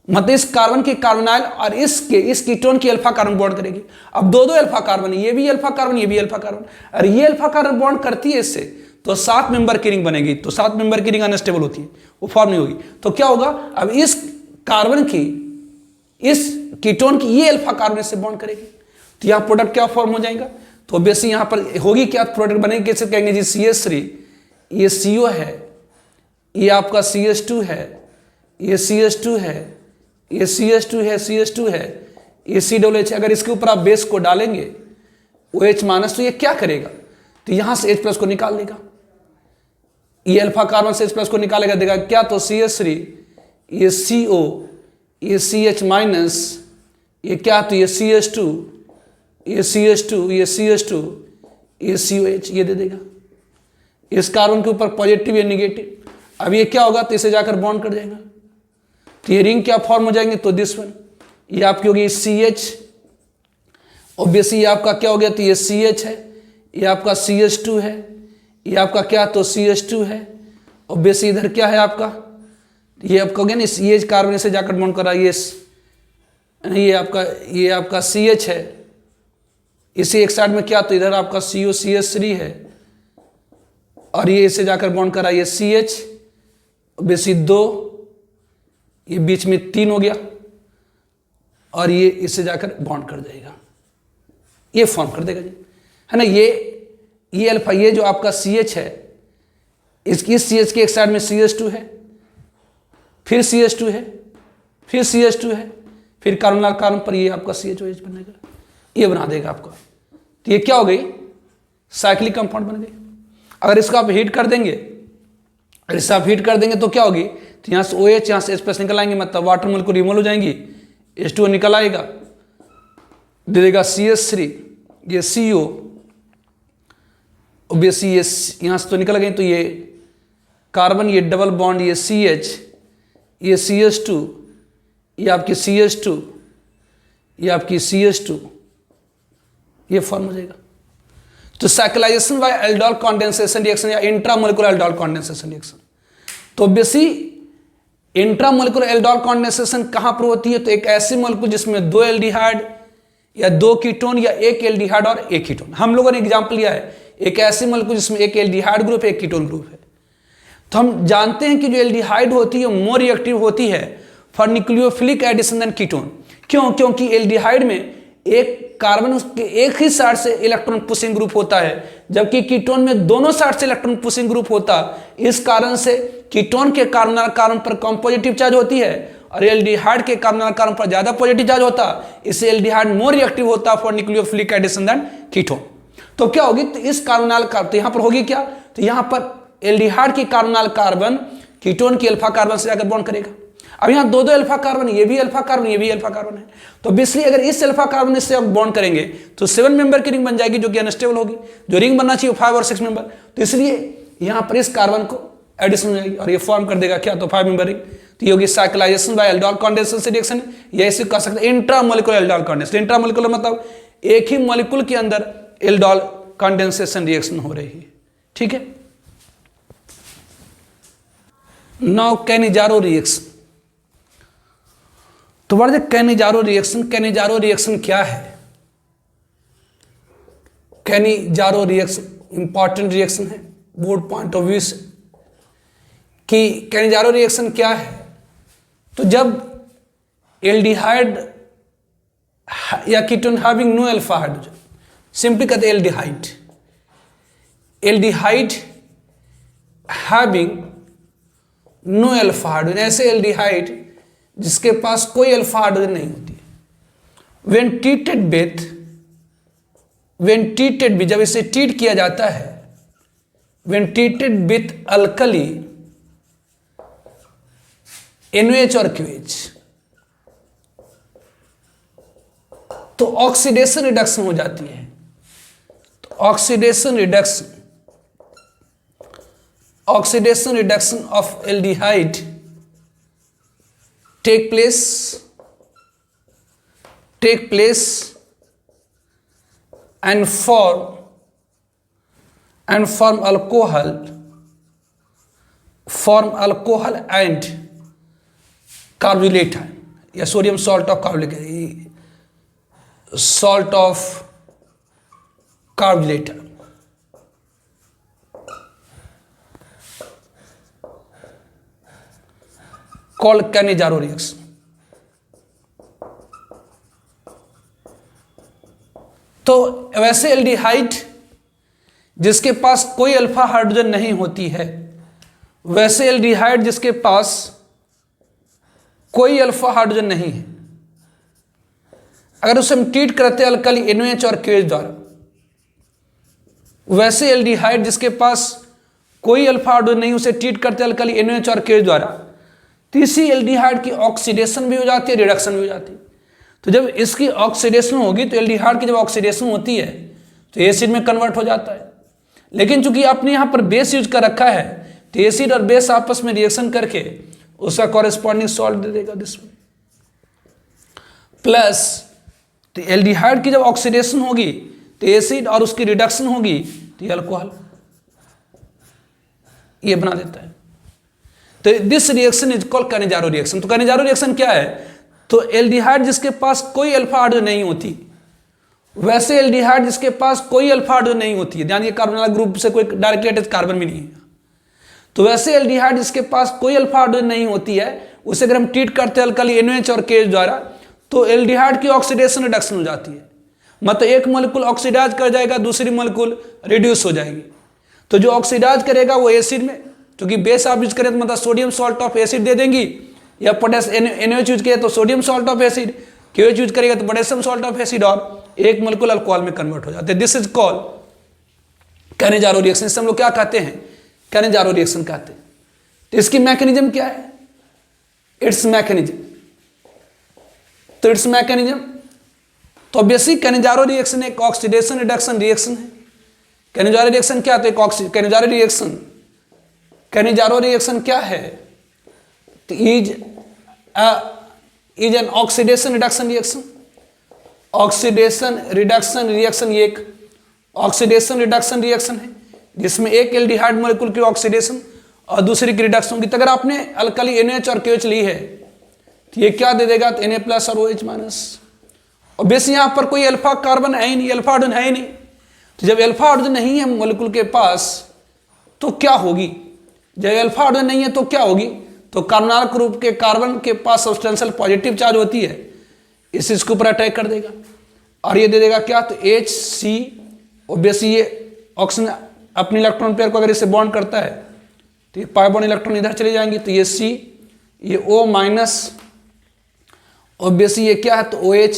मतलब इस कार्बन की कार्बोनाइल और इस कीटोन की अल्फा कार्बन बॉन्ड करेगी। अब दो अल्फा कार्बन है, ये भी अल्फा कार्बन, ये भी अल्फा कार्बन, और ये अल्फा कार्बन बॉन्ड करती है इससे, तो 7 मेंबर की रिंग बनेगी। तो 7 मेंबर की रिंग अनस्टेबल होती है, वो फॉर्म नहीं होगी। तो क्या होगा? अब इस कार्बन की, इस कीटोन की ये अल्फा कार्बन इससे बॉन्ड करेगी, तो यहां प्रोडक्ट क्या फॉर्म हो जाएगा? तो बेसिक यहां पर होगी क्या प्रोडक्ट बनेगी? कैसे कहेंगे जी? CH3, ये CO है, ये आपका CH2 है, ये CH2 है, ये CH2 है, CH2 है, ये COOH। अगर इसके ऊपर आप बेस को डालेंगे OH माइनस, तो ये क्या करेगा? तो यहां से H प्लस को निकाल लेगा, ये अल्फा कार्बन से H प्लस को निकालेगा, देगा क्या? तो CH3, ये CO, ये CH माइनस, ये क्या? तो ये CH2, ये CH2, ये CH2, ये COH, ये दे देगा। इस कार्बन के ऊपर पॉजिटिव या निगेटिव। अब ये क्या होगा? तो इसे जाकर बॉन्ड कर जाएगा, तो ये रिंग क्या फॉर्म हो जाएंगे? तो दिस वन, ये आपकी होगी CH, ऑब्वियसली ये आपका क्या हो गया? तो ये CH है, ये आपका CH2 है, ये आपका क्या? तो CH2 है, ऑब्वियसली इधर क्या है आपका? ये आपका हो गया ना, ये कार्बन से जाकर बॉन्ड करा, ये आपका CH है, इसी एक साइड में क्या? तो इधर आपका CO CH3 है, और ये इसे जाकर बॉन्ड करा, ये CH, ऑब्वियसली 2, ये बीच में 3 हो गया, और ये इससे जाकर बॉन्ड कर जाएगा, ये फॉर्म कर देगा जी, है ना। ये अल्फा, ये जो आपका CH है, इसकी CH के एक साइड में CH2 है, फिर CH2 है, फिर CH2 है, फिर कार्बोनाइल कार्बन पर ये आपका CHOH बनेगा, ये बना देगा आपको। तो ये क्या हो गई? साइक्लिक कंपाउंड बन गई। अगर इसको आप हीट कर देंगे, अगर इससे आप हीट कर देंगे तो क्या होगी? तो यहाँ से OH, यहाँ से H प्लस निकल आएंगे, मतलब वाटर मोलिक्यूल रिमूव हो जाएंगी, H2O निकल आएगा, दे देगा CH3, ये CO, ऑब्वियसली ये यहाँ से तो निकल गए, तो ये कार्बन, ये डबल बॉन्ड, ये CH, ये CH2, ये आपकी CH2, ये आपकी CH2, ये फॉर्म हो जाएगा। तो cyclisation by aldol condensation reaction या इंट्रामोलिकुलर एल्डोल कंडेंसेशन रिएक्शन। तो बेसी इंट्रामोलिकुलर एल्डोल कंडेंसेशन कहां पर होती है? तो एक ऐसी मोलिक्यूल जिसमें 2 एल्डिहाइड या 2 कीटोन या 1 एल्डिहाइड और 1 कीटोन। हम लोगों ने एग्जांपल लिया है एक ऐसी मोलिक्यूल जिसमें 1 एल्डिहाइड ग्रुप है, 1 कीटोन ग्रुप है। तो हम जानते हैं कि जो एल्डिहाइड होती है मोर रिएक्टिव होती है for nucleophilic addition than ketone. क्यों? क्योंकि एल्डिहाइड में एक कार्बन उसके एक ही साइड से इलेक्ट्रॉन पुशिंग ग्रुप होता है, जबकि कीटोन में दोनों साइड से इलेक्ट्रॉन पुशिंग ग्रुप होता। इस कारण से कीटोन के कार्बन पर कम पॉजिटिव चार्ज होती है और एल्डिहाइड के कार्बन पर ज्यादा पॉजिटिव चार्ज होता। इससे एल्डिहाइड मोर रिएक्टिव होता for nucleophilic addition than ketone. तो क्या होगी? तो इस कार्बोनाइल कार्बन, तो यहां पर होगी क्या? तो यहां पर एल्डिहाइड की कार्बोनाइल कार्बन कीटोन की अल्फा कार्बन से जाकर बॉन्ड करेगा। अब यहाँ दो अल्फा कार्बन, ये भी अल्फा कार्बन, ये भी अल्फा कार्बन है। तो बेसिकली अगर इस अल्फा कार्बन से बॉन्ड करेंगे तो 7 मेंबर की रिंग बन जाएगी जो कि अनस्टेबल होगी। जो रिंग बनना चाहिए 5 और 6 मेंबर। तो इसलिए यहाँ पर इस कार्बन को एडिशन हो जाएगी और ये फॉर्म कर देगा क्या? तो 5 मेंबर रिंग। तो ये होगी cyclisation by aldol condensation reaction, या इसे कह सकते हैं इंट्रामोलिकुलर एल्डोल कंडेंसेशन। इंट्रामोलिकुलर मतलब एक ही मॉलिक्यूल के अंदर एल्डोल कंडेंसेशन रिएक्शन हो रही है। ठीक है। Now Cannizzaro reaction. तो word Cannizzaro reaction. Cannizzaro reaction क्या है? कैनिजारो रिएक्शन इंपॉर्टेंट रिएक्शन है बोर्ड पॉइंट ऑफ व्यू से कि कैनिजारो रिएक्शन क्या है। तो जब एल्डिहाइड या ketone having no alpha hydrogen, simply कहते aldehyde, aldehyde having no alpha hydrogen, ऐसे एल्डिहाइड जिसके पास कोई अल्फा हाइड्रोजन नहीं होती है। व्हेन ट्रीटेड विथ, जब इसे ट्रीट किया जाता है, when treated with alkali NaOH और QH, तो ऑक्सीडेशन रिडक्शन हो जाती है। तो oxidation reduction of aldehyde take place and form alcohol and carbonate या sodium salt of carbolate, salt of carbolate. Called Cannizzaro reaction. तो वैसे एल्डिहाइड जिसके पास कोई अल्फा हाइड्रोजन नहीं होती है, वैसे एल्डिहाइड जिसके पास कोई अल्फा हाइड्रोजन नहीं है, अगर उसे हम ट्रीट करते हैं अल्कली NaOH और QH द्वारा, वैसे एल्डिहाइड जिसके पास कोई अल्फा हाइड्रोजन नहीं उसे ट्रीट करते हैं अल्कली NaOH और QH द्वारा, तीसरी एल्डिहाइड की ऑक्सीडेशन भी हो जाती है, रिडक्शन भी हो जाती है। तो जब इसकी ऑक्सीडेशन होगी तो एल्डिहाइड की जब ऑक्सीडेशन होती है तो एसिड में कन्वर्ट हो जाता है। लेकिन चूंकि आपने यहाँ पर बेस यूज कर रखा है तो एसिड और बेस आपस में रिएक्शन करके उसका कॉरेस्पॉन्डिंग सॉल्ट दे देगा जिसमें प्लस। तो एल्डिहाइड की जब ऑक्सीडेशन होगी तो एसिड और उसकी रिडक्शन होगी तो ये अल्कोहल ये बना देता है। तो this reaction is called Cannizzaro reaction. तो कैनिजारो रिएक्शन क्या है? तो एल्डिहाइड जिसके पास कोई अल्फा हाइड्रोजन नहीं होती, वैसे एल्डिहाइड जिसके पास कोई अल्फा हाइड्रोजन नहीं होती है, ध्यान ये कार्बोनिल ग्रुप से कोई डायरेक्टली अटैच कार्बन भी नहीं है, तो वैसे एल्डिहाइड जिसके पास कोई अल्फा हाइड्रोजन नहीं होती है उसे अगर हम ट्रीट करते हैं अल्कली NaOH और KH द्वारा तो एल्डिहाइड की ऑक्सीडेशन रिडक्शन हो जाती है। मतलब एक मॉलिक्यूल ऑक्सीडाइज कर जाएगा, दूसरी मॉलिक्यूल रिड्यूस हो जाएगी। तो जो ऑक्सीडाइज करेगा वो एसिड में, क्योंकि बेस आप यूज करें तो मतलब सोडियम सॉल्ट ऑफ एसिड दे देंगी, या NaOH यूज किया तो sodium salt of acid, KOH use करेगा तो पोटेशियम सॉल्ट ऑफ एसिड, और एक मॉलिक्यूल अल्कोहल में कन्वर्ट हो जाते हैं। This is called Cannizzaro reaction. इससे हम लोग क्या कहते हैं? कैनिजारो रिएक्शन कहते हैं। तो इसकी मैकेनिज्म क्या है? It's mechanism. तो इट्स मैकेनिज्म तो बेसिक कैनिजारो रिएक्शन एक ऑक्सीडेशन रिडक्शन रिएक्शन है। कैनिजारो रिएक्शन क्या? तो एक कैनिजारो रिएक्शन क्या है? तो is an oxidation reduction reaction. Oxidation reduction reaction ये एक ऑक्सीडेशन रिडक्शन रिएक्शन है, जिसमें एक एल्डिहाइड मॉलिक्यूल की ऑक्सीडेशन और दूसरी की रिडक्शन होगी। तो अगर आपने अल्कली NaH और KOH ली है तो ये क्या दे देगा, तो Na प्लस और OH माइनस। और बेस यहाँ पर कोई अल्फा कार्बन है ही नहीं, अल्फा हाइड्रोजन है ही नहीं। तो जब अल्फा हाइड्रोजन नहीं है मॉलिक्यूल के पास तो क्या होगी, जब अल्फा हाइड्रोजन नहीं है तो क्या होगी, तो कार्बोनाल ग्रुप के कार्बन के पास सब्सटेंशियल पॉजिटिव चार्ज होती है, इस इसके ऊपर अटैक कर देगा और ये दे देगा क्या, तो HC। ऑब्वियसली ये ऑक्सीजन अपने इलेक्ट्रॉन पेयर को अगर इसे बॉन्ड करता है तो ये पाई बॉन्ड इलेक्ट्रॉन इधर चले जाएंगे, तो ये C, ये O माइनस, ऑब्वियसली ये क्या है, तो OH,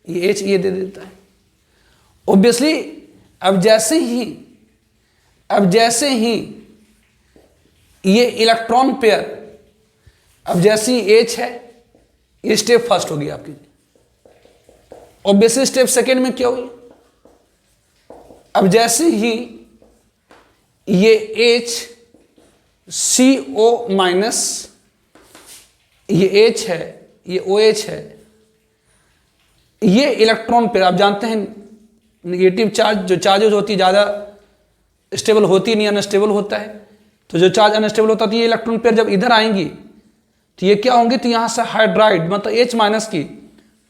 ये H ये दे देता है। ऑब्वियसली अब जैसे ही ये इलेक्ट्रॉन पेयर, अब जैसे ही H है, ये स्टेप फर्स्ट होगी आपकी। ऑब्वियसली स्टेप सेकेंड में क्या होगी, अब जैसे ही ये HCO माइनस, ये H है, ये OH है, ये इलेक्ट्रॉन पेयर आप जानते हैं नेगेटिव चार्ज, जो चार्जेज होती है ज़्यादा स्टेबल होती नहीं, अनस्टेबल होता है। तो जो चार्ज अनस्टेबल होता है, ये इलेक्ट्रॉन पेयर जब इधर आएंगी तो ये क्या होंगे, तो यहाँ से हाइड्राइड मतलब H माइनस की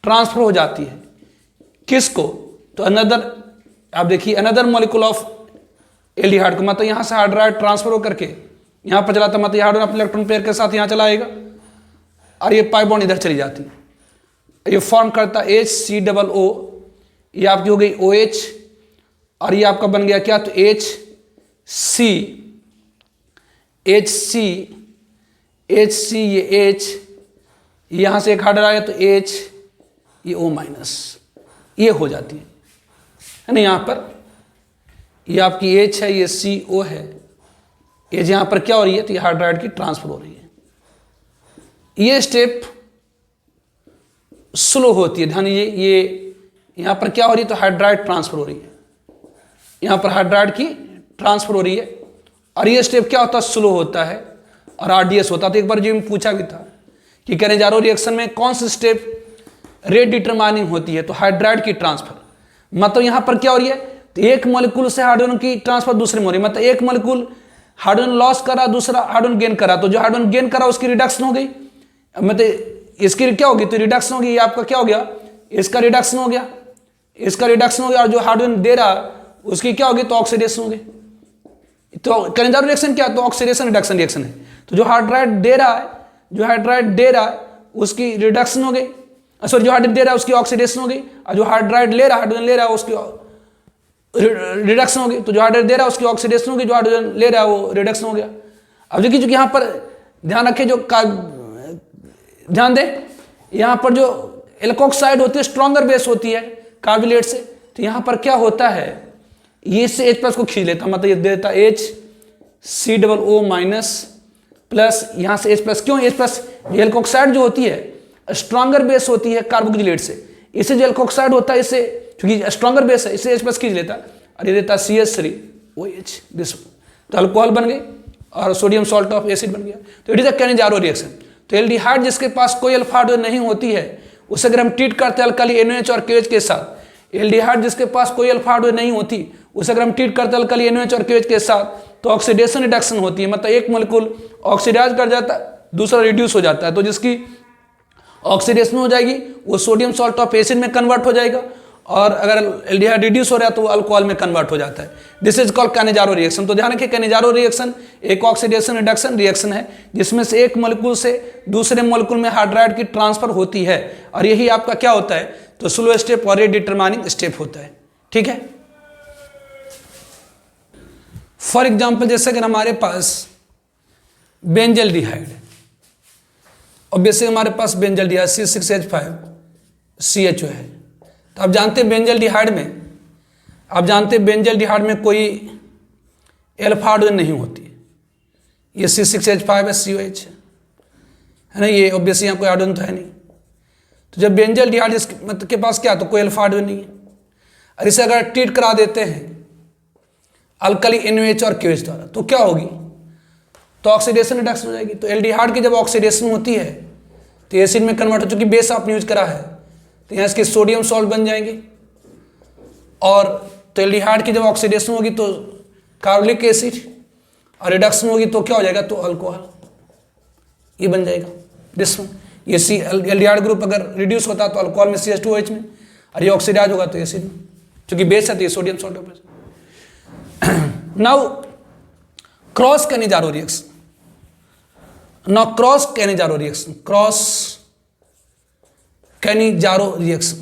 ट्रांसफर हो जाती है किसको, तो अनदर, आप देखिए अनदर मॉलिक्यूल ऑफ एल्डिहाइड को, मतलब यहाँ से हाइड्राइड ट्रांसफर हो करके यहाँ पर चलाता, मतलब हाइड्रोजन अपने इलेक्ट्रॉन पेयर के साथ यहाँ चला आएगा और ये पाई बॉन्ड इधर चली जाती है, ये फॉर्म करता HCOO, ये आपकी हो गई OH और ये आपका बन गया क्या, तो HC, ये H, यहाँ से एक हाइड्रोजन आया तो H, ये O माइनस, ये हो जाती है ना। यहाँ पर ये आपकी H है, ये CO है, ये यहाँ पर क्या हो रही है, तो ये हाइड्राइड की ट्रांसफर हो रही है। ये स्टेप स्लो होती है, ध्यान दीजिए, ये यहाँ पर क्या हो रही है, तो हाइड्राइड ट्रांसफर हो रही है, यहाँ पर हाइड्राइड की ट्रांसफर हो रही है और ये स्टेप क्या होता है, स्लो होता है और RDS होता है। तो एक बार जो पूछा भी था कि कैनेजारो रिएक्शन में कौन सी स्टेप रेट डिटरमाइनिंग होती है, तो हाइड्राइड की ट्रांसफर, मतलब यहाँ पर क्या हो रही है, तो एक मॉलिक्यूल से हाइड्रोजन की ट्रांसफर दूसरे में हो रही है, मतलब एक मॉलिक्यूल हाइड्रोजन लॉस करा, दूसरा हाइड्रोजन गेन करा, तो जो हाइड्रोजन गेन करा उसकी रिडक्शन हो गई, मतलब इसकी क्या होगी, तो रिडक्शन होगी, ये आपका क्या हो गया, इसका रिडक्शन हो गया, इसका रिडक्शन हो गया, और जो हाइड्रोजन दे रहा उसकी क्या होगी, तो ऑक्सीडेशन हो गई। तो कैनेजारो रिएक्शन क्या, तो ऑक्सीडेशन रिडक्शन रिएक्शन है। तो जो हाइड्राइड दे रहा है उसकी रिडक्शन हो गई, सॉरी जो हाइड्राइड दे रहा है उसकी ऑक्सीडेशन हो गई, और जो हाइड्राइड ले रहा हाइड्रोजन ले रहा है उसकी रिडक्शन हो गई। तो जो हाइड्राइड दे रहा है उसकी ऑक्सीडेशन हो गई, जो हाइड्रोजन ले रहा है वो रिडक्शन हो गया। अब देखिए जो यहाँ पर ध्यान रखें, जो ध्यान दें, यहाँ पर जो एल्कोक्साइड होती है स्ट्रॉन्गर बेस होती है कार्बोलेट से, तो यहाँ पर क्या होता है, ये इससे H प्लस को खींच लेता, मतलब ये दे देता HCOO माइनस प्लस यहाँ से H प्लस। क्यों H प्लस, एल्कोक्साइड जो होती है स्ट्रॉन्गर बेस होती है कार्बोक्सिलेट से, इससे जो एल्कोक्साइड होता है इससे, क्योंकि स्ट्रॉन्गर बेस है, इससे H प्लस खींच लेता और ये देता CH3OH, दिस, तो अल्कोहल बन गई और सोडियम सॉल्ट ऑफ एसिड बन गया। तो it is a Cannizzaro reaction. तो एल्डिहाइड जिसके पास कोई अल्फा हाइड्रोजन नहीं होती है उसे अगर हम ट्रीट करते हैं अल्कली NaOH और KOH के साथ, एल्डिहाइड जिसके पास कोई अल्फा हाइड्रोजन नहीं होती उसे अगर हम ट्रीट करते हैं अल्कली NaOH और KOH के साथ, तो ऑक्सीडेशन रिडक्शन होती है, मतलब एक मॉलिक्यूल ऑक्सीडाइज कर जाता है, दूसरा रिड्यूस हो जाता है, तो जिसकी ऑक्सीडेशन हो जाएगी वो सोडियम सॉल्ट ऑफ एसिड में कन्वर्ट हो जाएगा, और अगर एल्डिहाइड रिड्यूस हो रहा है तो वो अल्कोहल में कन्वर्ट हो जाता है। This is called Cannizzaro reaction. तो ध्यान रखिए कैनेजारो रिएक्शन एक ऑक्सीडेशन रिडक्शन रिएक्शन है जिसमें से एक मॉलिक्यूल से दूसरे मॉलिक्यूल में हाइड्राइड की ट्रांसफर होती है, और यही आपका क्या होता है, तो स्लो स्टेप और रेट डिटरमाइनिंग स्टेप होता है। ठीक है, फॉर एग्जाम्पल जैसे अगर हमारे पास बेंजल्डिहाइड, और बेसिक हमारे पास बेंजल्डिहाइड C6H5CHO है, तो आप जानते हैं बेंजल्डिहाइड में कोई अल्फा हाइड्रोजन नहीं होती है, ये C6H5 COH है ना, ये ऑब्वियसली यहाँ कोई हाइड्रोजन तो है नहीं। तो जब बेंजल्डिहाइड मतलब के पास क्या, तो कोई अल्फा हाइड्रोजन नहीं है, और इसे अगर ट्रीट करा देते हैं अल्कली NaOH और KOH द्वारा, तो क्या होगी, तो ऑक्सीडेशन रिडक्शन हो जाएगी। तो एल्डिहाइड की जब ऑक्सीडेशन होती है तो एसिड में कन्वर्ट हो, चुकी बेस आपने यूज करा है तो यहाँ इसके सोडियम सॉल्ट बन जाएंगे, और तो एल्डिहाइड की जब ऑक्सीडेशन होगी तो कार्बोलिक एसिड, और रिडक्शन होगी तो क्या हो जाएगा, तो अल्कोहल, ये बन जाएगा जिसमें ये सी एल्डिहाइड ग्रुप अगर रिड्यूस होता तो अल्कोहल में CH2OH में, और ये ऑक्सीडाइज होगा तो एसिड में, क्योंकि बेस है तो ये sodium salt of acid. Now cross Cannizzaro reaction, now cross Cannizzaro reaction, cross Cannizzaro reaction,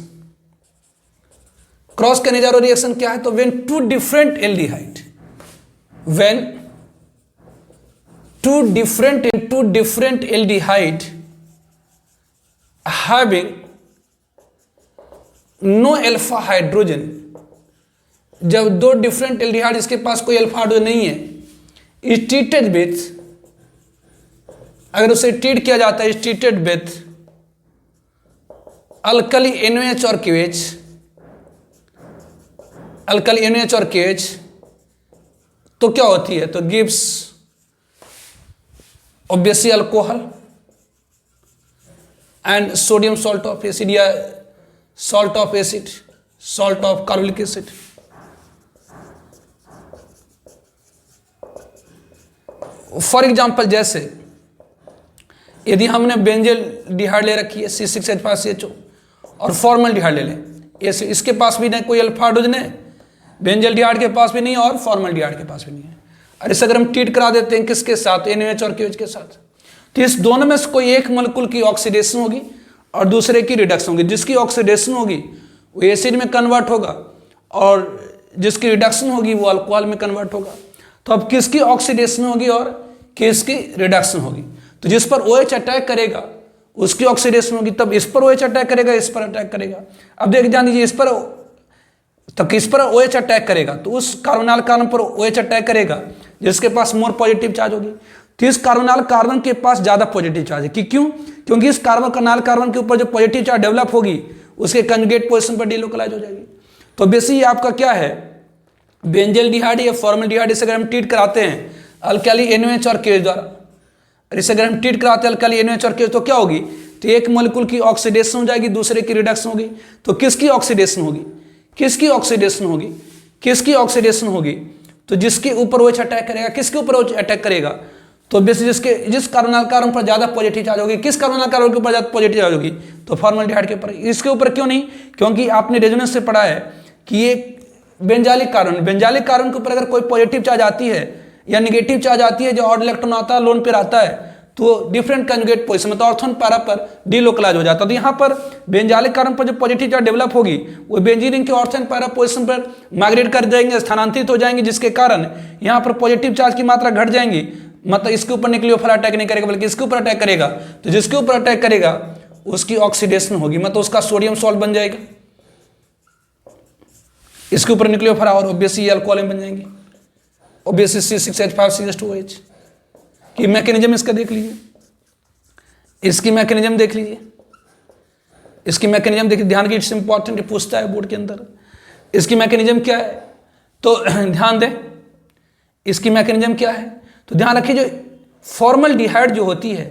cross Cannizzaro reaction क्या है, तो when two different aldehyde, when two different aldehyde having no alpha hydrogen, जब दो different aldehyde इसके पास कोई alpha hydrogen नहीं है, is treated with, अगर उसे ट्रीट किया जाता है, is treated with alkali NaOH और KOH, अल्कली NaOH और KOH, तो क्या होती है, तो gives obviously alcohol and sodium salt of acid या salt of acid, salt of carbolic acid. For example जैसे यदि हमने बेंजल डिहाइड ले रखी है C6H5CHO और फॉर्मल डिहाइड ले लें, इसके पास भी नहीं कोई अल्फा हाइड्रोजन है, बेंजल डिहाइड के पास भी नहीं और फॉर्मल डिहाइड के पास भी नहीं है, और इसे अगर हम ट्रीट करा देते हैं किसके साथ, NaOH और KOH के साथ, तो इस दोनों में से कोई एक मॉलिक्यूल की ऑक्सीडेशन होगी और दूसरे की रिडक्शन होगी। जिसकी ऑक्सीडेशन होगी वो एसिड में कन्वर्ट होगा और जिसकी रिडक्शन होगी वो अल्कोहल में कन्वर्ट होगा। तो अब किसकी ऑक्सीडेशन होगी और किसकी रिडक्शन होगी, तो जिस पर OH अटैक करेगा उसकी ऑक्सीडेशन होगी, तब इस पर OH अटैक करेगा, इस पर अटैक करेगा। अब देख जान दीजिए, इस पर तो किस पर OH अटैक करेगा, तो उस कार्बोनाइल कार्बन पर OH अटैक करेगा जिसके पास मोर पॉजिटिव चार्ज होगी। तो इस कार्बोनाइल कार्बन के पास ज्यादा पॉजिटिव चार्ज है कि क्यों, क्योंकि इस कार्बोनाइल कार्बन के ऊपर जो पॉजिटिव चार्ज डेवलप होगी उसके कंजुगेट पोजीशन पर डिलोकलाइज हो जाएगी। तो बेसिकली आपका क्या है, बेंजल डिहाइड या फॉर्मल्डिहाइड, इसे अगर हम ट्रीट कराते हैं अल्कली NaOH और KOH द्वारा, और इसे अगर हम ट्रीट कराते हैं अल्कली NaOH और KOH, तो क्या होगी, तो एक मॉलिक्यूल की ऑक्सीडेशन हो जाएगी, दूसरे की रिडक्शन होगी। तो किसकी ऑक्सीडेशन होगी, किसकी ऑक्सीडेशन होगी, किसकी ऑक्सीडेशन होगी, तो जिसके ऊपर OH अटैक करेगा, किसके ऊपर OH अटैक करेगा, तो बेसिकली जिस कार्बोनाइल कार्बन पर ज्यादा पॉजिटिव चार्ज होगी, किस कार्बोनाइल कार्बन के ऊपर ज्यादा पॉजिटिव चार्ज होगी, तो फॉर्मल्डिहाइड के ऊपर। इसके ऊपर क्यों नहीं, क्योंकि आपने रेजोनेंस से पढ़ा है कि ये बेंजालिक कार्बन के ऊपर अगर कोई पॉजिटिव चार्ज आती है या निगेटिव चार्ज आती है, जो ऑड इलेक्ट्रॉन आता है लोन पर आता है, तो डिफरेंट कंजुगेट पोजीशन मतलब ऑर्थोन पैरा पर डिलोकलाइज हो जाता है। तो यहाँ पर बेंजालिक कार्बन पर जो पॉजिटिव चार्ज डेवलप होगी वो बेंजीन रिंग के ऑर्थोन पैरा पोजीशन पर माइग्रेट कर जाएंगे, स्थानांतरित हो जाएंगे, जिसके कारण यहाँ पर पॉजिटिव चार्ज की मात्रा घट जाएंगी, मतलब इसके ऊपर न्यूक्लियोफाइल अटैक नहीं करेगा बल्कि इसके ऊपर अटैक करेगा। तो जिसके ऊपर अटैक करेगा उसकी ऑक्सीडेशन होगी, मतलब उसका सोडियम सॉल्ट बन जाएगा, इसके ऊपर न्यूक्लियोफाइल और ऑब्वियसली अल्कोहल बन जाएंगे, ऑब्वियसली C6H5CH2OH की मैकेनिज्म इसका देख लीजिए, इसकी मैकेनिज्म देख लीजिए, इसकी मैकेनिज्म देखिए, ध्यान की, इट्स इंपॉर्टेंट, पूछता है बोर्ड के अंदर इसकी मैकेनिज्म क्या है, तो ध्यान दें इसकी मैकेनिज्म क्या है। तो ध्यान रखिए, जो फॉर्मल्डिहाइड जो होती है,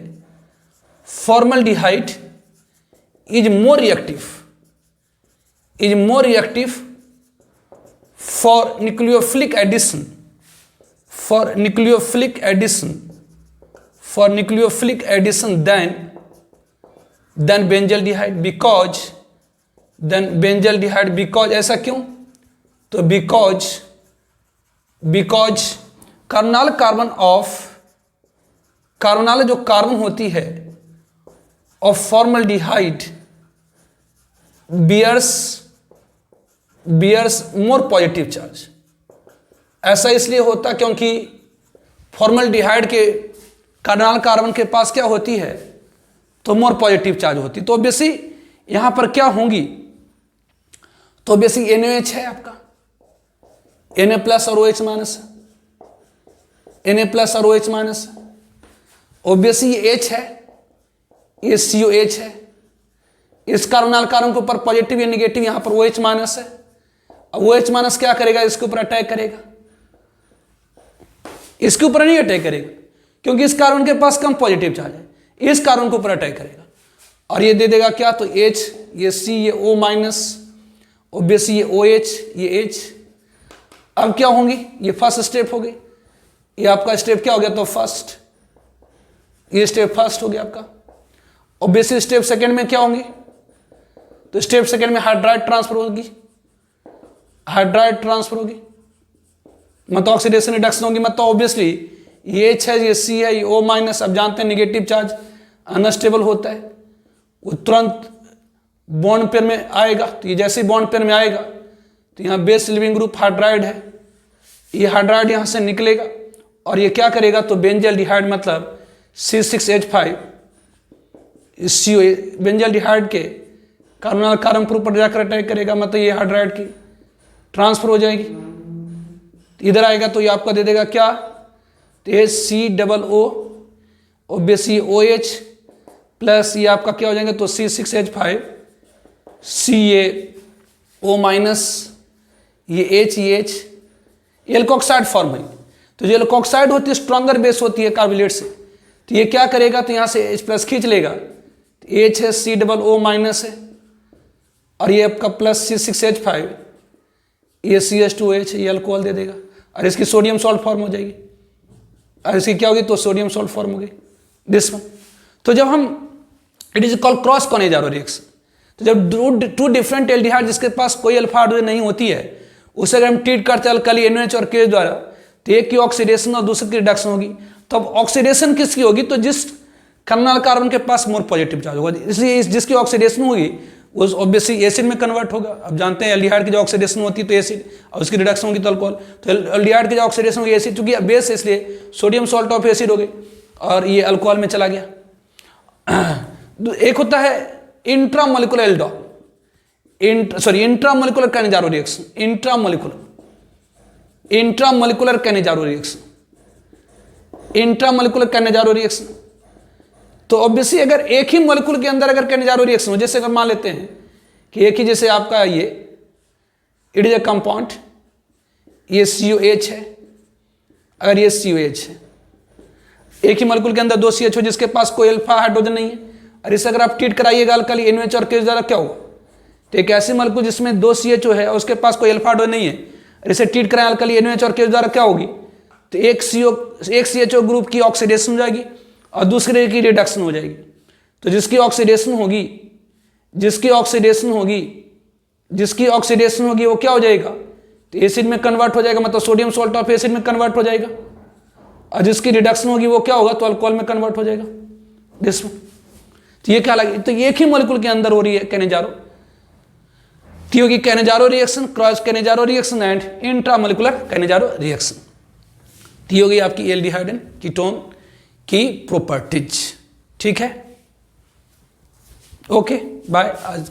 formaldehyde is more reactive for nucleophilic addition, for nucleophilic addition than benzaldehyde, because ऐसा क्यों, तो because कार्बोनाइल जो कार्बन होती है of formaldehyde bears more positive charge. ऐसा इसलिए होता क्योंकि फॉर्मल्डिहाइड के कार्बोनाइल कार्बन के पास क्या होती है, तो मोर पॉजिटिव चार्ज होती। तो ऑब्वियसली यहां पर क्या होंगी, तो ऑब्वियसली NaOH है आपका, Na प्लस और OH माइनस, Na प्लस और OH माइनस, ऑब्वियसली ये H है, ये COH है, इस कार्बोनाइल कार्बन के ऊपर पॉजिटिव या निगेटिव, यहां पर OH माइनस है। अब OH माइनस क्या करेगा, इसके ऊपर अटैक करेगा, इसके ऊपर नहीं अटैक करेगा क्योंकि इस कार्बन के पास कम पॉजिटिव चार्ज है, इस कार्बन के ऊपर अटैक करेगा और ये दे देगा क्या, तो H, ये C, ये O माइनस, ऑब्वियसली ये OH, ये H, अब क्या होंगी, ये फर्स्ट स्टेप हो गई, ये आपका स्टेप क्या हो गया, तो फर्स्ट, ये स्टेप फर्स्ट हो गया आपका। और बेसिक स्टेप सेकंड में क्या होंगी, तो स्टेप सेकंड में हाइड्राइड ट्रांसफर होगी, हाइड्राइड ट्रांसफर होगी, मतलब ऑक्सीडेशन रिडक्शन होगी। मतलब ऑब्वियसली ये H है, ये C है, ये O माइनस, अब जानते हैं नेगेटिव चार्ज अनस्टेबल होता है, वो तुरंत बॉन्ड पेयर में आएगा। तो ये जैसे ही बॉन्ड पेयर में आएगा तो यहाँ बेस लिविंग ग्रुप हाइड्राइड है, ये हाइड्राइड यहाँ से निकलेगा और ये क्या करेगा, तो बेंजल्डिहाइड मतलब C6H5 इस बेंजल्डिहाइड के कार्बोनिल कार्बन पर ऊपर जाकर अटैक करेगा, मतलब ये हाइड्राइड की ट्रांसफर हो जाएगी, इधर आएगा तो ये आपका दे देगा क्या, तो ये COO और बेसी OH प्लस ये आपका क्या हो जाएंगे, तो C6H5 CaO माइनस, ये H ये H एल्कोक्साइड फॉर्म है। तो जो एल्कोक्साइड होती है स्ट्रॉन्गर बेस होती है कार्बोलेट से, तो ये क्या करेगा, तो यहाँ से H प्लस खींच लेगा, तो H है, COO माइनस है और ये आपका प्लस C6H5, ये CH2OH, ये अल्कोहल दे देगा और इसकी सोडियम सॉल्ट फॉर्म हो जाएगी और इसकी क्या होगी, तो सोडियम सॉल्ट फॉर्म हो गई दिस वन। तो जब हम it is called cross Cannizzaro reaction, तो जब टू डिफरेंट एल्डिहाइड जिसके पास कोई अल्फा हाइड्रोजन नहीं होती है उसे अगर हम ट्रीट करते हैं अल्कली NOH और KH द्वारा, तो एक की ऑक्सीडेशन और दूसरे की रिडक्शन होगी। तो अब ऑक्सीडेशन किसकी होगी, तो जिस कार्बोनिल कार्बन के पास मोर पॉजिटिव चार्ज होगा, इसलिए जिसकी ऑक्सीडेशन होगी वो ऑब्वियसली एसिड में कन्वर्ट होगा। अब जानते हैं एल्डिहाइड की जो ऑक्सीडेशन होती है तो एसिड, और उसकी रिडक्शन होगी तो अल्कोहल। तो एल्डिहाइड की जो ऑक्सीडेशन होगी एसिड, चूंकि बेस है इसलिए सोडियम सॉल्ट ऑफ एसिड हो गई और ये अल्कोहल में चला गया। एक होता है intramolecular aldol, intramolecular Cannizzaro reaction, intramolecular Cannizzaro reaction, intramolecular Cannizzaro reaction. तो ऑब्वियसली अगर एक ही मॉलिक्यूल के अंदर अगर कैनेजारो रिएक्शन हो, जैसे अगर मान लेते हैं कि एक ही, जैसे आपका ये इट इज ए कंपाउंड, ये COH है, अगर ये COH है, एक ही मॉलिक्यूल के अंदर दो CH हो जिसके पास कोई अल्फा हाइड्रोजन नहीं है, और इसे अगर आप ट्रीट कराइएगा अल्कली NOH और KH द्वारा, क्या होगा, तो एक ऐसी मॉलिक्यूल जिसमें दो CHO है और उसके पास कोई अल्फा हाइड्रोजन नहीं है, और इसे ट्रीट कराएं अल्कली NOH और KH द्वारा, क्या होगी, तो एक CHO ग्रुप की ऑक्सीडेशन हो जाएगी और दूसरे की रिडक्शन हो जाएगी। तो जिसकी ऑक्सीडेशन होगी वो क्या हो जाएगा, तो एसिड में कन्वर्ट हो जाएगा, मतलब सोडियम सॉल्ट ऑफ एसिड में कन्वर्ट हो जाएगा, और जिसकी रिडक्शन होगी वो क्या होगा, तो अल्कोहल में कन्वर्ट हो जाएगा दिस वन। तो ये क्या लगे, तो एक ही मॉलिक्यूल के अंदर हो रही है कैनेजारो, तो होगी Cannizzaro reaction, cross Cannizzaro reaction and intramolecular Cannizzaro reaction. तो होगी आपकी एल्डिहाइड एंड कीटोन की प्रॉपर्टीज। ठीक है, ओके बाय। आज